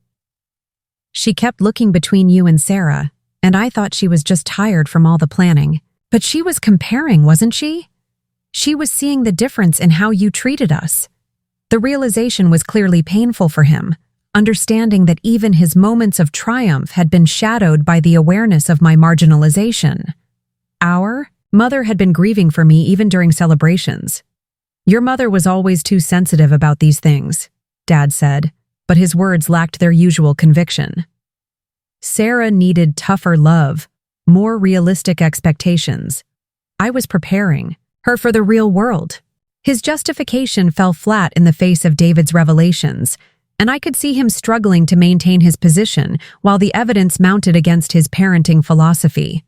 She kept looking between you and Sarah, and I thought she was just tired from all the planning. But she was comparing, wasn't she? She was seeing the difference in how you treated us. The realization was clearly painful for him, understanding that even his moments of triumph had been shadowed by the awareness of my marginalization. Our mother had been grieving for me even during celebrations. Your mother was always too sensitive about these things, Dad said, but his words lacked their usual conviction. Sarah needed tougher love, more realistic expectations. I was preparing her for the real world. His justification fell flat in the face of David's revelations, and I could see him struggling to maintain his position while the evidence mounted against his parenting philosophy.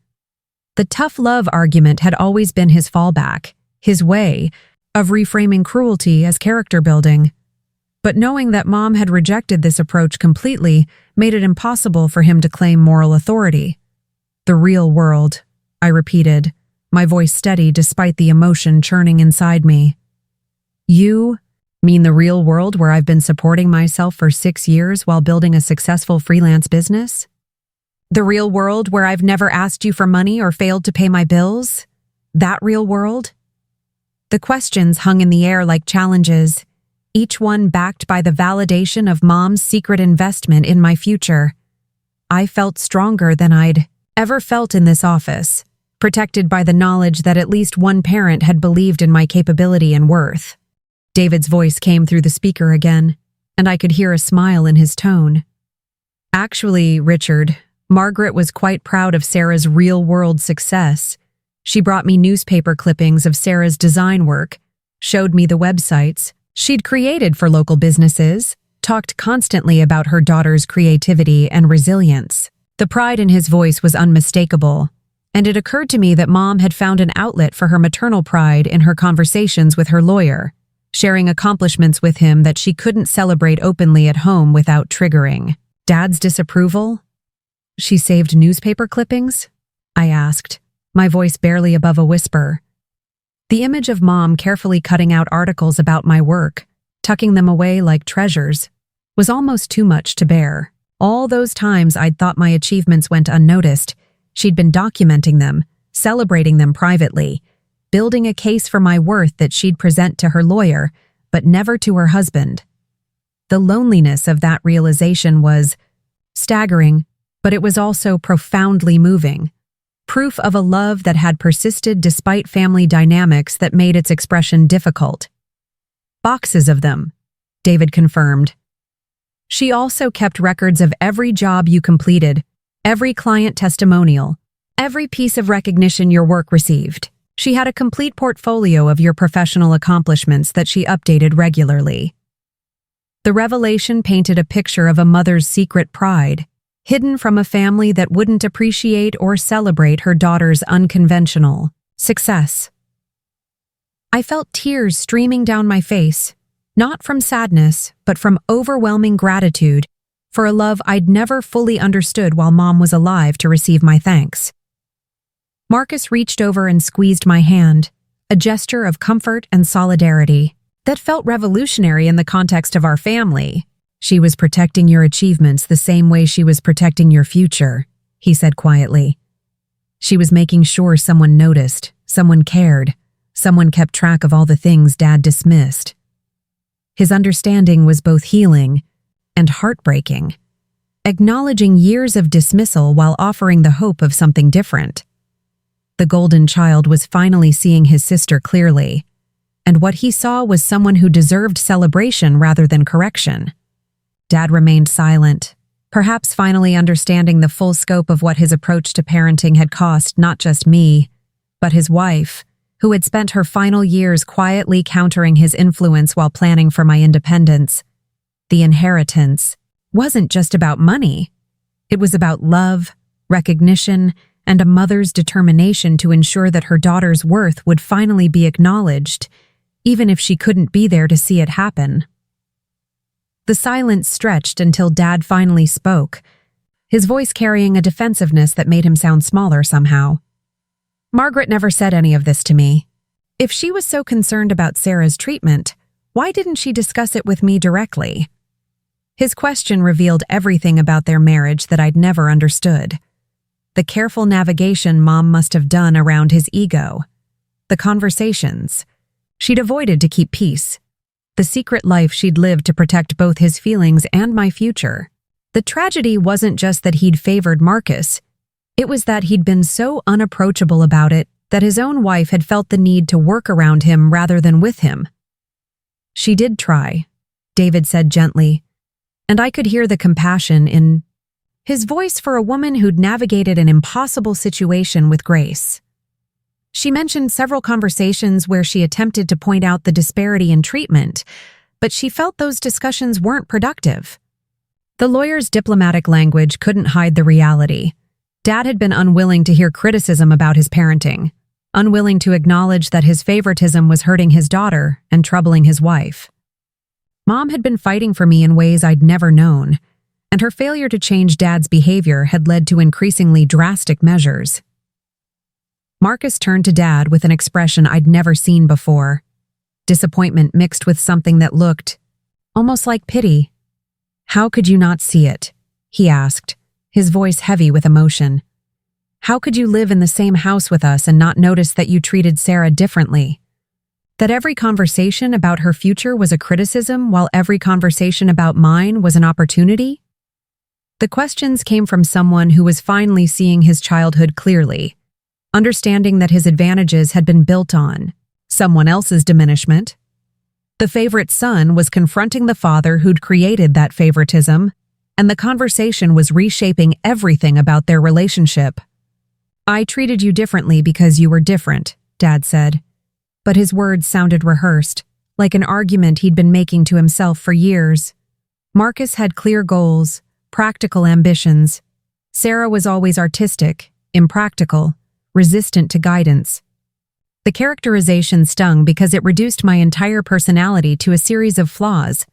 The tough love argument had always been his fallback, his way of reframing cruelty as character building. But knowing that Mom had rejected this approach completely made it impossible for him to claim moral authority. The real world, I repeated, my voice steady despite the emotion churning inside me. You mean the real world where I've been supporting myself for 6 years while building a successful freelance business? The real world where I've never asked you for money or failed to pay my bills? That real world? The questions hung in the air like challenges, each one backed by the validation of Mom's secret investment in my future. I felt stronger than I'd ever felt in this office, protected by the knowledge that at least one parent had believed in my capability and worth. David's voice came through the speaker again, and I could hear a smile in his tone. Actually, Richard, Margaret was quite proud of Sarah's real-world success. She brought me newspaper clippings of Sarah's design work, showed me the websites she'd created for local businesses, talked constantly about her daughter's creativity and resilience. The pride in his voice was unmistakable, and it occurred to me that Mom had found an outlet for her maternal pride in her conversations with her lawyer, sharing accomplishments with him that she couldn't celebrate openly at home without triggering Dad's disapproval. She saved newspaper clippings? I asked, my voice barely above a whisper. The image of Mom carefully cutting out articles about my work, tucking them away like treasures, was almost too much to bear. All those times I'd thought my achievements went unnoticed, she'd been documenting them, celebrating them privately, building a case for my worth that she'd present to her lawyer, but never to her husband. The loneliness of that realization was staggering, but it was also profoundly moving. Proof of a love that had persisted despite family dynamics that made its expression difficult. Boxes of them, David confirmed. She also kept records of every job you completed, every client testimonial, every piece of recognition your work received. She had a complete portfolio of your professional accomplishments that she updated regularly. The revelation painted a picture of a mother's secret pride, hidden from a family that wouldn't appreciate or celebrate her daughter's unconventional success. I felt tears streaming down my face, not from sadness, but from overwhelming gratitude for a love I'd never fully understood while Mom was alive to receive my thanks. Marcus reached over and squeezed my hand, a gesture of comfort and solidarity that felt revolutionary in the context of our family. She was protecting your achievements the same way she was protecting your future, he said quietly. She was making sure someone noticed, someone cared, someone kept track of all the things Dad dismissed. His understanding was both healing and heartbreaking, acknowledging years of dismissal while offering the hope of something different. The golden child was finally seeing his sister clearly, and what he saw was someone who deserved celebration rather than correction. Dad remained silent, perhaps finally understanding the full scope of what his approach to parenting had cost not just me, but his wife, who had spent her final years quietly countering his influence while planning for my independence. The inheritance wasn't just about money. It was about love, recognition, and a mother's determination to ensure that her daughter's worth would finally be acknowledged, even if she couldn't be there to see it happen. The silence stretched until Dad finally spoke, his voice carrying a defensiveness that made him sound smaller somehow. Margaret never said any of this to me. If she was so concerned about Sarah's treatment, why didn't she discuss it with me directly? His question revealed everything about their marriage that I'd never understood. The careful navigation Mom must have done around his ego. The conversations she'd avoided to keep peace. The secret life she'd lived to protect both his feelings and my future. The tragedy wasn't just that he'd favored Marcus. It was that he'd been so unapproachable about it that his own wife had felt the need to work around him rather than with him. She did try, David said gently, and I could hear the compassion in his voice for a woman who'd navigated an impossible situation with grace. She mentioned several conversations where she attempted to point out the disparity in treatment, but she felt those discussions weren't productive. The lawyer's diplomatic language couldn't hide the reality. Dad had been unwilling to hear criticism about his parenting, unwilling to acknowledge that his favoritism was hurting his daughter and troubling his wife. Mom had been fighting for me in ways I'd never known, and her failure to change Dad's behavior had led to increasingly drastic measures. Marcus turned to Dad with an expression I'd never seen before, disappointment mixed with something that looked almost like pity. "How could you not see it?" he asked, his voice heavy with emotion. "How could you live in the same house with us and not notice that you treated Sarah differently? That every conversation about her future was a criticism while every conversation about mine was an opportunity?" The questions came from someone who was finally seeing his childhood clearly, understanding that his advantages had been built on someone else's diminishment. The favorite son was confronting the father who'd created that favoritism, and the conversation was reshaping everything about their relationship. "I treated you differently because you were different," Dad said. But his words sounded rehearsed, like an argument he'd been making to himself for years. Marcus had clear goals, practical ambitions. Sarah was always artistic, impractical, resistant to guidance. The characterization stung because it reduced my entire personality to a series of flaws,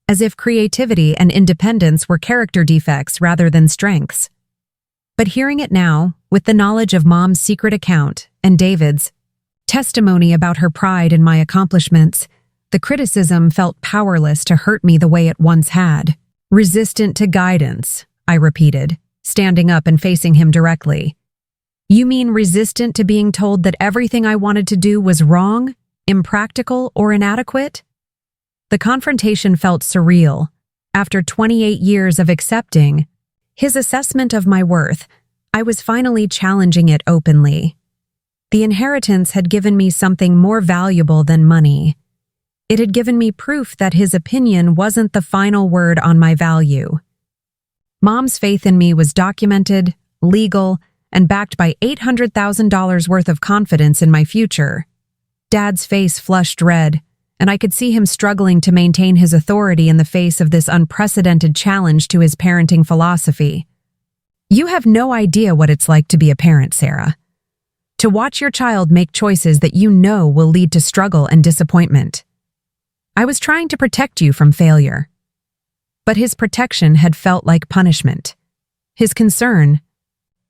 as if creativity and independence were character defects rather than strengths. But hearing it now, with the knowledge of Mom's secret account and David's testimony about her pride in my accomplishments, the criticism felt powerless to hurt me the way it once had. "Resistant to guidance," I repeated, standing up and facing him directly. "You mean resistant to being told that everything I wanted to do was wrong, impractical, or inadequate?" The confrontation felt surreal. After 28 years of accepting his assessment of my worth, I was finally challenging it openly. The inheritance had given me something more valuable than money. It had given me proof that his opinion wasn't the final word on my value. Mom's faith in me was documented, legal, and backed by $800,000 worth of confidence in my future. Dad's face flushed red, and I could see him struggling to maintain his authority in the face of this unprecedented challenge to his parenting philosophy. "You have no idea what it's like to be a parent, Sarah. To watch your child make choices that you know will lead to struggle and disappointment. I was trying to protect you from failure." But his protection had felt like punishment. His concern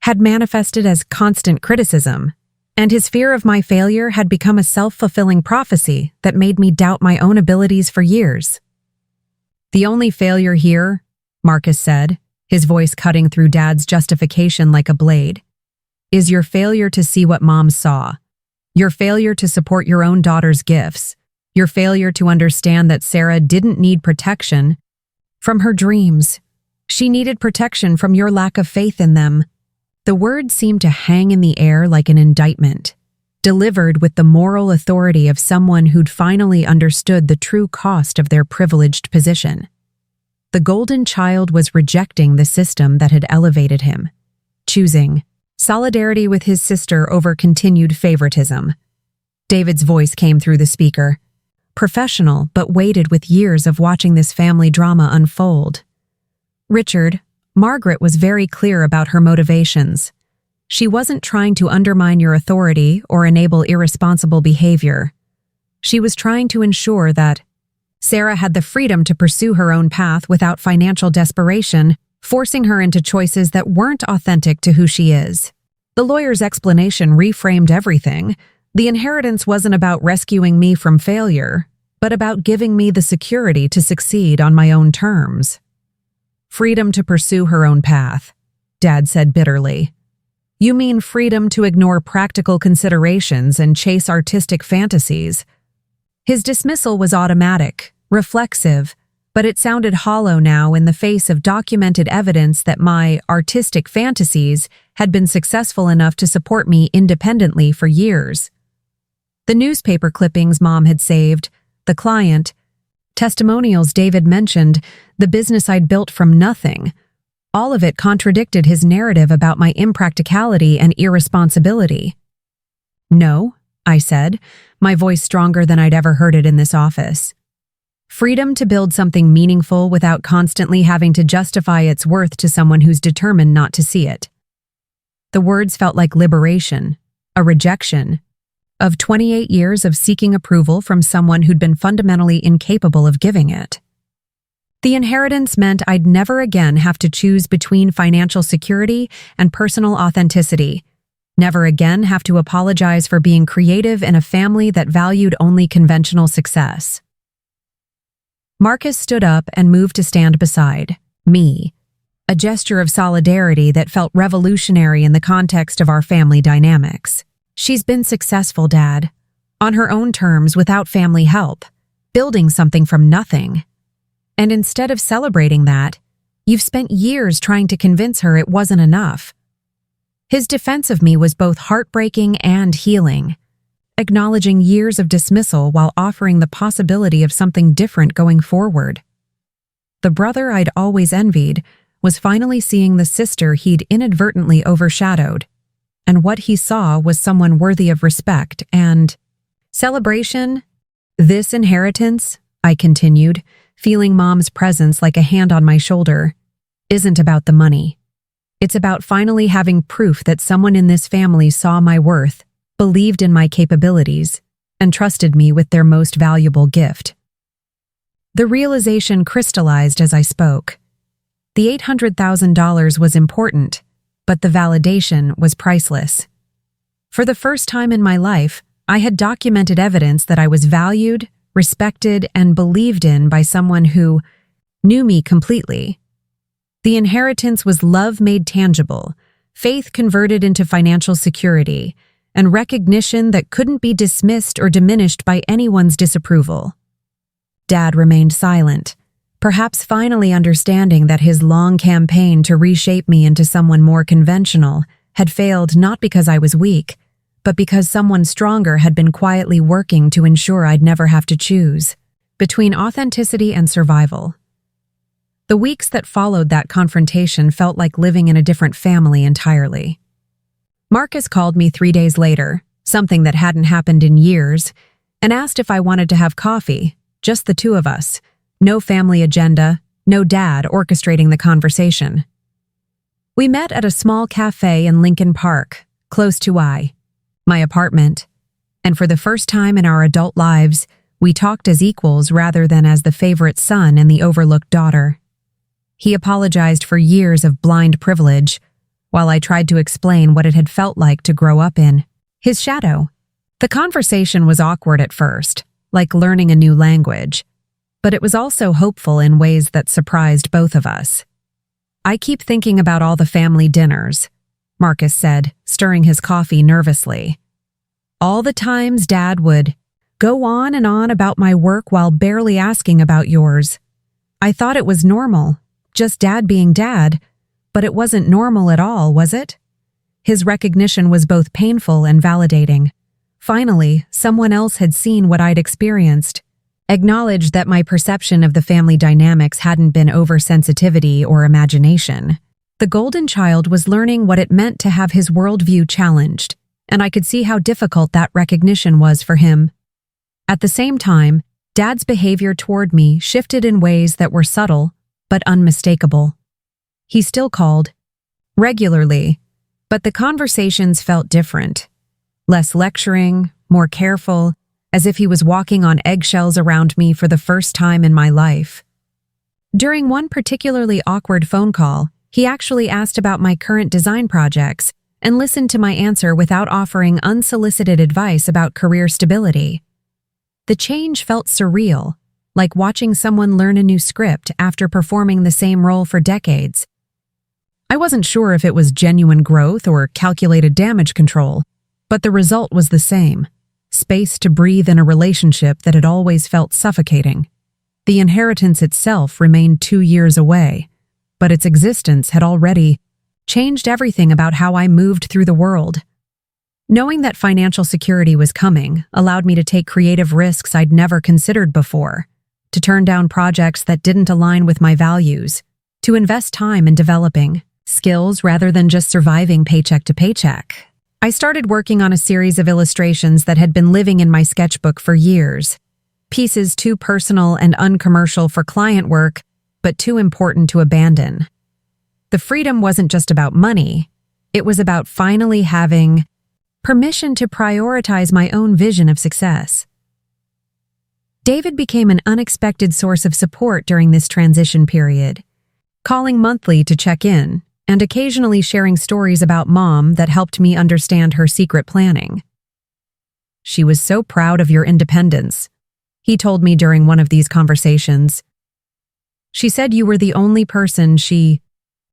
had manifested as constant criticism, and his fear of my failure had become a self-fulfilling prophecy that made me doubt my own abilities for years. "The only failure here," Marcus said, his voice cutting through Dad's justification like a blade, "is your failure to see what Mom saw. Your failure to support your own daughter's gifts. Your failure to understand that Sarah didn't need protection from her dreams. She needed protection from your lack of faith in them." The words seemed to hang in the air like an indictment. delivered with the moral authority of someone who'd finally understood the true cost of their privileged position. The golden child was rejecting the system that had elevated him, choosing solidarity with his sister over continued favoritism. David's voice came through the speaker, professional but weighted with years of watching this family drama unfold. "Richard, Margaret was very clear about her motivations. She wasn't trying to undermine your authority or enable irresponsible behavior. She was trying to ensure that Sarah had the freedom to pursue her own path without financial desperation, forcing her into choices that weren't authentic to who she is." The lawyer's explanation reframed everything. The inheritance wasn't about rescuing me from failure, but about giving me the security to succeed on my own terms. "Freedom to pursue her own path," Dad said bitterly. "You mean freedom to ignore practical considerations and chase artistic fantasies?" His dismissal was automatic, reflexive, but it sounded hollow now in the face of documented evidence that my artistic fantasies had been successful enough to support me independently for years. The newspaper clippings Mom had saved, the client, testimonials David mentioned, the business I'd built from nothing, all of it contradicted his narrative about my impracticality and irresponsibility. "No," I said, my voice stronger than I'd ever heard it in this office. "Freedom to build something meaningful without constantly having to justify its worth to someone who's determined not to see it." The words felt like liberation, a rejection of 28 years of seeking approval from someone who'd been fundamentally incapable of giving it. The inheritance meant I'd never again have to choose between financial security and personal authenticity, never again have to apologize for being creative in a family that valued only conventional success. Marcus stood up and moved to stand beside me, a gesture of solidarity that felt revolutionary in the context of our family dynamics. "She's been successful, Dad, on her own terms without family help, building something from nothing. And instead of celebrating that, you've spent years trying to convince her it wasn't enough." His defense of me was both heartbreaking and healing, acknowledging years of dismissal while offering the possibility of something different going forward. The brother I'd always envied was finally seeing the sister he'd inadvertently overshadowed, and what he saw was someone worthy of respect and celebration. "This inheritance," I continued, feeling Mom's presence like a hand on my shoulder, "isn't about the money. It's about finally having proof that someone in this family saw my worth, believed in my capabilities, and trusted me with their most valuable gift." The realization crystallized as I spoke. The $800,000 was important, but the validation was priceless. For the first time in my life, I had documented evidence that I was valued, respected, and believed in by someone who knew me completely. The inheritance was love made tangible, faith converted into financial security, and recognition that couldn't be dismissed or diminished by anyone's disapproval. Dad remained silent, perhaps finally understanding that his long campaign to reshape me into someone more conventional had failed not because I was weak, but because someone stronger had been quietly working to ensure I'd never have to choose between authenticity and survival. The weeks that followed that confrontation felt like living in a different family entirely. Marcus called me 3 days later, something that hadn't happened in years, and asked if I wanted to have coffee, just the two of us, no family agenda, no dad orchestrating the conversation. We met at a small cafe in Lincoln Park, close to my apartment, and for the first time in our adult lives, we talked as equals rather than as the favorite son and the overlooked daughter. He apologized for years of blind privilege, while I tried to explain what it had felt like to grow up in his shadow. The conversation was awkward at first, like learning a new language, but it was also hopeful in ways that surprised both of us. "I keep thinking about all the family dinners," Marcus said, stirring his coffee nervously. "All the times Dad would go on and on about my work while barely asking about yours. I thought it was normal, just Dad being Dad, but it wasn't normal at all, was it?" His recognition was both painful and validating. Finally, someone else had seen what I'd experienced, acknowledged that my perception of the family dynamics hadn't been oversensitivity or imagination. The golden child was learning what it meant to have his worldview challenged, and I could see how difficult that recognition was for him. At the same time, Dad's behavior toward me shifted in ways that were subtle but unmistakable. He still called regularly, but the conversations felt different. Less lecturing, more careful, as if he was walking on eggshells around me for the first time in my life. During one particularly awkward phone call, he actually asked about my current design projects and listened to my answer without offering unsolicited advice about career stability. The change felt surreal, like watching someone learn a new script after performing the same role for decades. I wasn't sure if it was genuine growth or calculated damage control, but the result was the same: space to breathe in a relationship that had always felt suffocating. The inheritance itself remained 2 years away, but its existence had already changed everything about how I moved through the world. Knowing that financial security was coming allowed me to take creative risks I'd never considered before, to turn down projects that didn't align with my values, to invest time in developing skills rather than just surviving paycheck to paycheck. I started working on a series of illustrations that had been living in my sketchbook for years, pieces too personal and uncommercial for client work, but too important to abandon. The freedom wasn't just about money, it was about finally having permission to prioritize my own vision of success. David became an unexpected source of support during this transition period, calling monthly to check in, and occasionally sharing stories about Mom that helped me understand her secret planning. "She was so proud of your independence," he told me during one of these conversations. "She said you were the only person she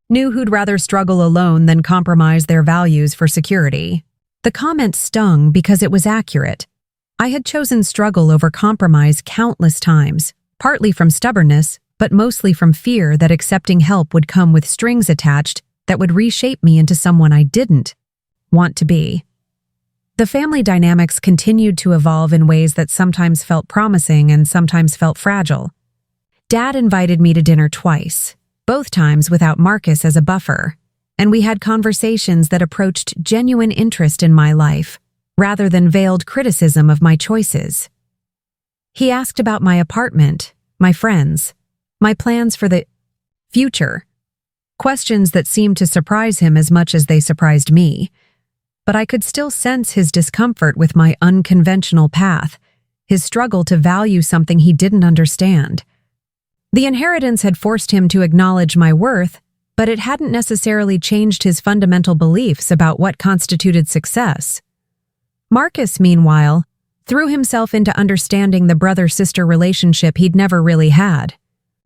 knew who'd rather struggle alone than compromise their values for security." The comment stung because it was accurate. I had chosen struggle over compromise countless times, partly from stubbornness, but mostly from fear that accepting help would come with strings attached that would reshape me into someone I didn't want to be. The family dynamics continued to evolve in ways that sometimes felt promising and sometimes felt fragile. Dad invited me to dinner twice, both times without Marcus as a buffer, and we had conversations that approached genuine interest in my life, rather than veiled criticism of my choices. He asked about my apartment, my friends, my plans for the future, questions that seemed to surprise him as much as they surprised me, but I could still sense his discomfort with my unconventional path, his struggle to value something he didn't understand. The inheritance had forced him to acknowledge my worth, but it hadn't necessarily changed his fundamental beliefs about what constituted success. Marcus, meanwhile, threw himself into understanding the brother-sister relationship he'd never really had.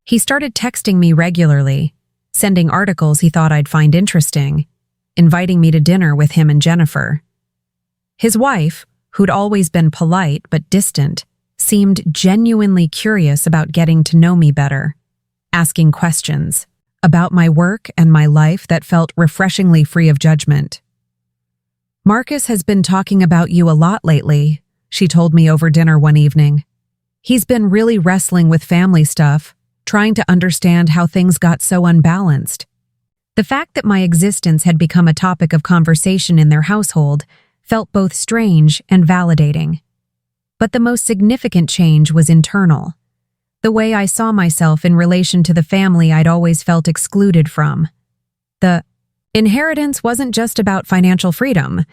He started texting me regularly, sending articles he thought I'd find interesting, inviting me to dinner with him and Jennifer. His wife, who'd always been polite but distant, seemed genuinely curious about getting to know me better, asking questions about my work and my life that felt refreshingly free of judgment. "Marcus has been talking about you a lot lately," she told me over dinner one evening. "He's been really wrestling with family stuff, trying to understand how things got so unbalanced." The fact that my existence had become a topic of conversation in their household felt both strange and validating. But the most significant change was internal. The way I saw myself in relation to the family I'd always felt excluded from. The inheritance wasn't just about financial freedom.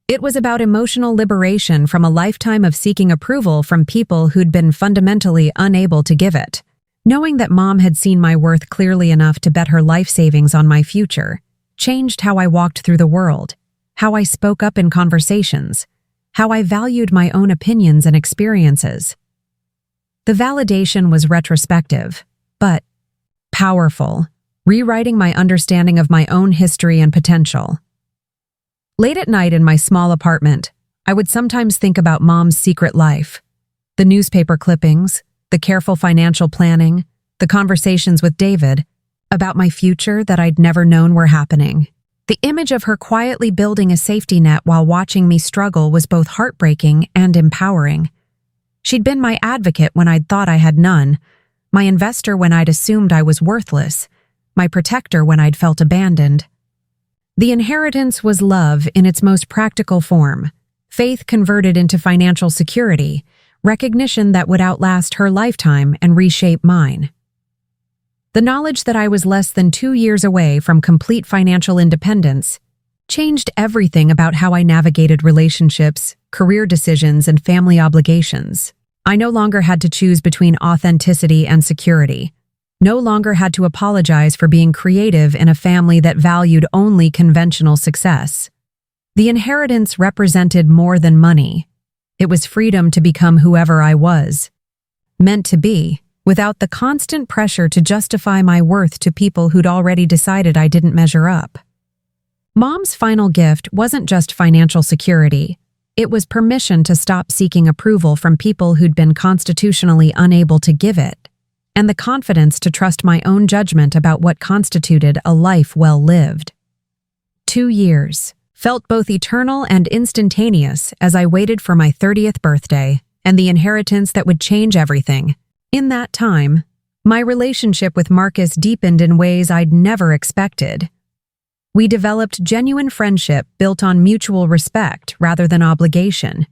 It was about emotional liberation from a lifetime of seeking approval from people who'd been fundamentally unable to give it. Knowing that Mom had seen my worth clearly enough to bet her life savings on my future changed how I walked through the world, how I spoke up in conversations, how I valued my own opinions and experiences. The validation was retrospective, but powerful, rewriting my understanding of my own history and potential. Late at night in my small apartment, I would sometimes think about Mom's secret life, the newspaper clippings, the careful financial planning, the conversations with David about my future that I'd never known were happening. The image of her quietly building a safety net while watching me struggle was both heartbreaking and empowering. She'd been my advocate when I'd thought I had none, my investor when I'd assumed I was worthless, my protector when I'd felt abandoned. The inheritance was love in its most practical form, faith converted into financial security, recognition that would outlast her lifetime and reshape mine. The knowledge that I was less than 2 years away from complete financial independence changed everything about how I navigated relationships, career decisions, and family obligations. I no longer had to choose between authenticity and security. No longer had to apologize for being creative in a family that valued only conventional success. The inheritance represented more than money. It was freedom to become whoever I was meant to be, without the constant pressure to justify my worth to people who'd already decided I didn't measure up. Mom's final gift wasn't just financial security. It was permission to stop seeking approval from people who'd been constitutionally unable to give it, and the confidence to trust my own judgment about what constituted a life well lived. 2 years felt both eternal and instantaneous as I waited for my 30th birthday and the inheritance that would change everything. In that time, my relationship with Marcus deepened in ways I'd never expected. We developed genuine friendship built on mutual respect rather than obligation.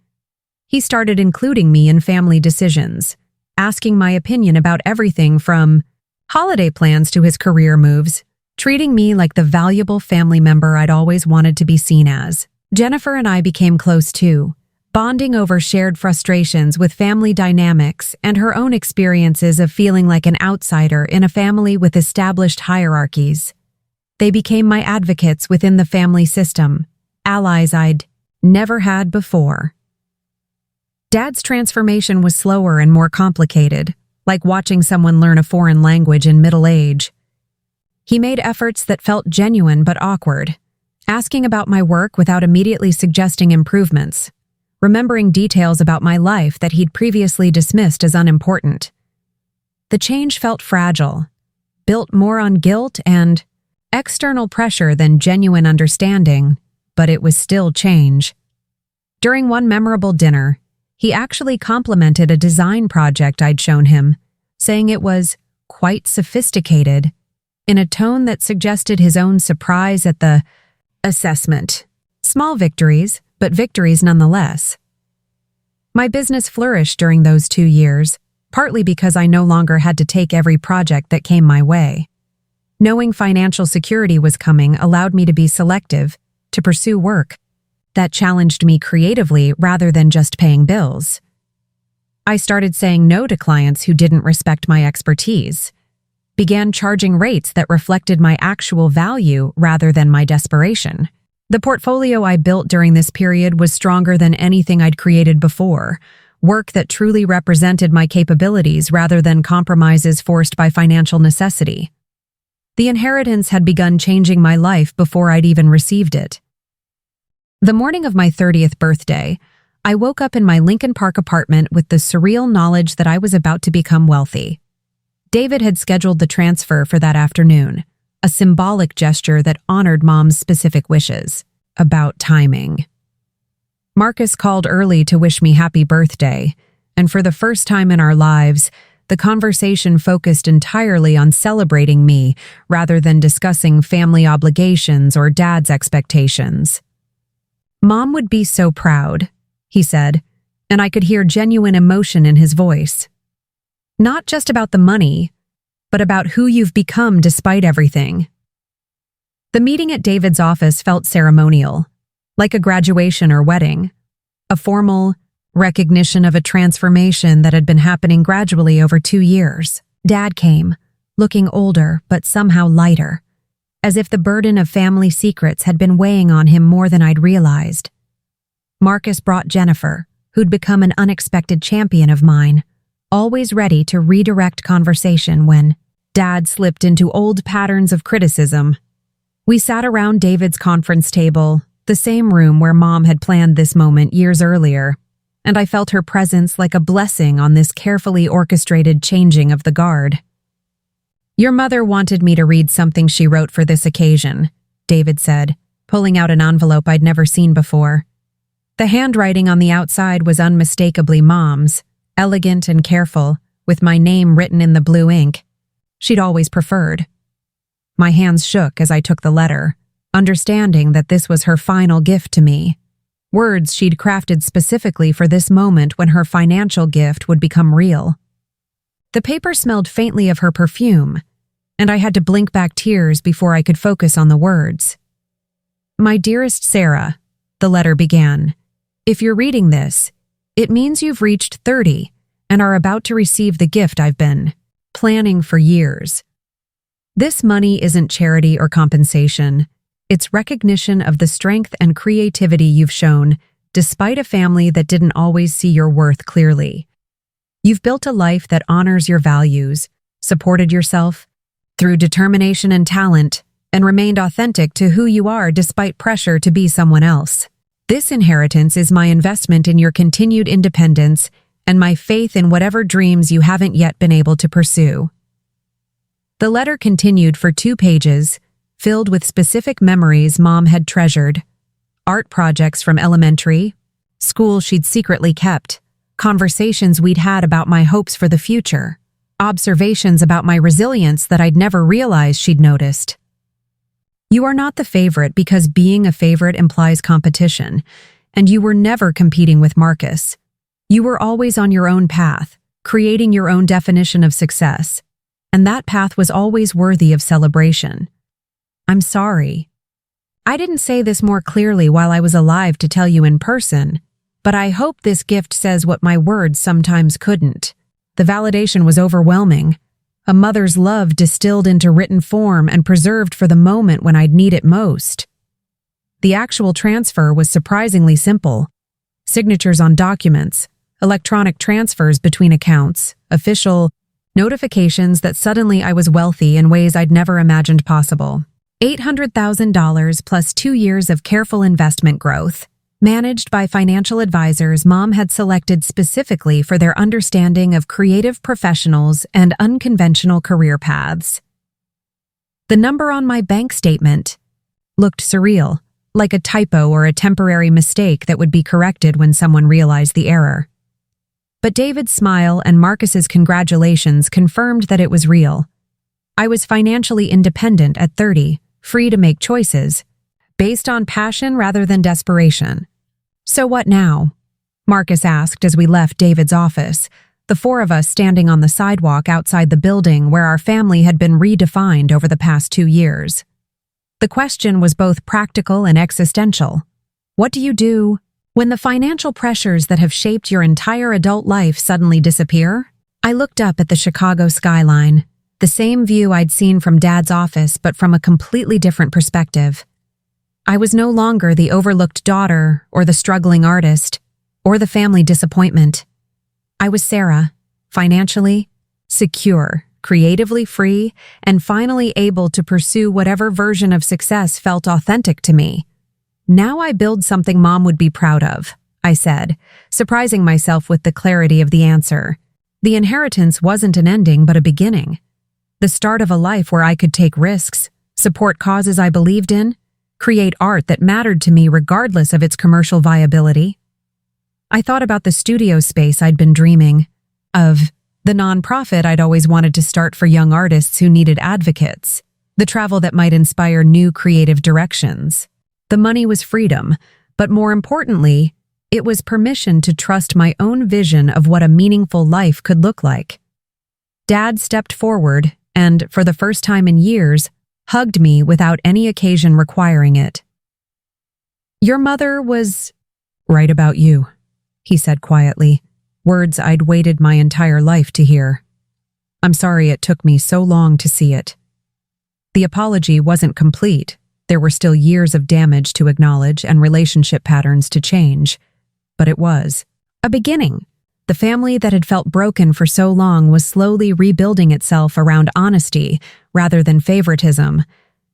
He started including me in family decisions, asking my opinion about everything from holiday plans to his career moves, treating me like the valuable family member I'd always wanted to be seen as. Jennifer and I became close too, bonding over shared frustrations with family dynamics and her own experiences of feeling like an outsider in a family with established hierarchies. They became my advocates within the family system, allies I'd never had before. Dad's transformation was slower and more complicated, like watching someone learn a foreign language in middle age. He made efforts that felt genuine but awkward, asking about my work without immediately suggesting improvements, remembering details about my life that he'd previously dismissed as unimportant. The change felt fragile, built more on guilt and external pressure than genuine understanding, but it was still change. During one memorable dinner, he actually complimented a design project I'd shown him, saying it was quite sophisticated, in a tone that suggested his own surprise at the assessment. Small victories, but victories nonetheless. My business flourished during those 2 years, partly because I no longer had to take every project that came my way. Knowing financial security was coming allowed me to be selective, to pursue work that challenged me creatively rather than just paying bills. I started saying no to clients who didn't respect my expertise, began charging rates that reflected my actual value rather than my desperation. The portfolio I built during this period was stronger than anything I'd created before, work that truly represented my capabilities rather than compromises forced by financial necessity. The inheritance had begun changing my life before I'd even received it. The morning of my 30th birthday, I woke up in my Lincoln Park apartment with the surreal knowledge that I was about to become wealthy. David had scheduled the transfer for that afternoon, a symbolic gesture that honored Mom's specific wishes. About timing. Marcus called early to wish me happy birthday, and for the first time in our lives, the conversation focused entirely on celebrating me rather than discussing family obligations or Dad's expectations. Mom would be so proud, he said, and I could hear genuine emotion in his voice. Not just about the money, but about who you've become despite everything. The meeting at David's office felt ceremonial, like a graduation or wedding, a formal recognition of a transformation that had been happening gradually over 2 years. Dad came, looking older but somehow lighter, as if the burden of family secrets had been weighing on him more than I'd realized. Marcus brought Jennifer, who'd become an unexpected champion of mine, always ready to redirect conversation when Dad slipped into old patterns of criticism. We sat around David's conference table, the same room where Mom had planned this moment years earlier, and I felt her presence like a blessing on this carefully orchestrated changing of the guard. "Your mother wanted me to read something she wrote for this occasion," David said, pulling out an envelope I'd never seen before. The handwriting on the outside was unmistakably Mom's, elegant and careful, with my name written in the blue ink she'd always preferred. My hands shook as I took the letter, understanding that this was her final gift to me. Words she'd crafted specifically for this moment when her financial gift would become real. The paper smelled faintly of her perfume, and I had to blink back tears before I could focus on the words. "My dearest Sarah," the letter began, "if you're reading this, it means you've reached 30 and are about to receive the gift I've been planning for years. This money isn't charity or compensation. It's recognition of the strength and creativity you've shown, despite a family that didn't always see your worth clearly. You've built a life that honors your values, supported yourself through determination and talent, and remained authentic to who you are despite pressure to be someone else. This inheritance is my investment in your continued independence and my faith in whatever dreams you haven't yet been able to pursue." The letter continued for 2 pages, filled with specific memories Mom had treasured. Art projects from elementary, school she'd secretly kept, conversations we'd had about my hopes for the future, observations about my resilience that I'd never realized she'd noticed. "You are not the favorite because being a favorite implies competition, and you were never competing with Marcus. You were always on your own path, creating your own definition of success, and that path was always worthy of celebration. I'm sorry. I didn't say this more clearly while I was alive to tell you in person, but I hope this gift says what my words sometimes couldn't. The validation was overwhelming. A mother's love distilled into written form and preserved for the moment when I'd need it most. The actual transfer was surprisingly simple. Signatures on documents, electronic transfers between accounts, official notifications that suddenly I was wealthy in ways I'd never imagined possible. $800,000 plus 2 years of careful investment growth, managed by financial advisors Mom had selected specifically for their understanding of creative professionals and unconventional career paths. The number on my bank statement looked surreal, like a typo or a temporary mistake that would be corrected when someone realized the error. But David's smile and Marcus's congratulations confirmed that it was real. I was financially independent at 30, free to make choices, based on passion rather than desperation. "So what now?" Marcus asked as we left David's office, the 4 of us standing on the sidewalk outside the building where our family had been redefined over the past 2 years. The question was both practical and existential. What do you do when the financial pressures that have shaped your entire adult life suddenly disappear? I looked up at the Chicago skyline, the same view I'd seen from Dad's office but from a completely different perspective. I was no longer the overlooked daughter or the struggling artist or the family disappointment. I was Sarah, financially secure, creatively free, and finally able to pursue whatever version of success felt authentic to me. "Now I build something Mom would be proud of," I said, surprising myself with the clarity of the answer. The inheritance wasn't an ending but a beginning. The start of a life where I could take risks, support causes I believed in, create art that mattered to me regardless of its commercial viability. I thought about the studio space I'd been dreaming of, the nonprofit I'd always wanted to start for young artists who needed advocates, the travel that might inspire new creative directions. The money was freedom, but more importantly, it was permission to trust my own vision of what a meaningful life could look like. Dad stepped forward and, for the first time in years, hugged me without any occasion requiring it. "Your mother was right about you," he said quietly, words I'd waited my entire life to hear. "I'm sorry it took me so long to see it." The apology wasn't complete. There were still years of damage to acknowledge and relationship patterns to change. But it was a beginning. The family that had felt broken for so long was slowly rebuilding itself around honesty rather than favoritism,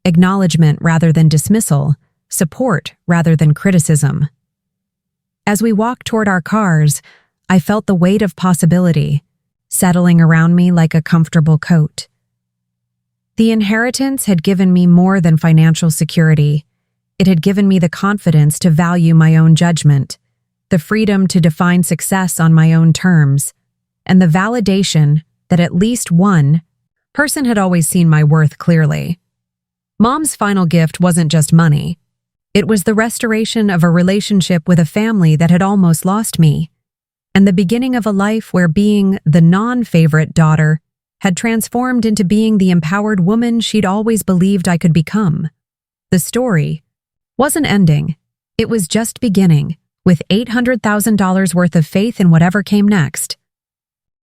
acknowledgement rather than dismissal, support rather than criticism. As we walked toward our cars, I felt the weight of possibility settling around me like a comfortable coat. The inheritance had given me more than financial security. it had given me the confidence to value my own judgment, the freedom to define success on my own terms, and the validation that at least one person had always seen my worth clearly. Mom's final gift wasn't just money. It was the restoration of a relationship with a family that had almost lost me, and the beginning of a life where being the non-favorite daughter had transformed into being the empowered woman she'd always believed I could become. The story wasn't ending. It was just beginning, with $800,000 worth of faith in whatever came next.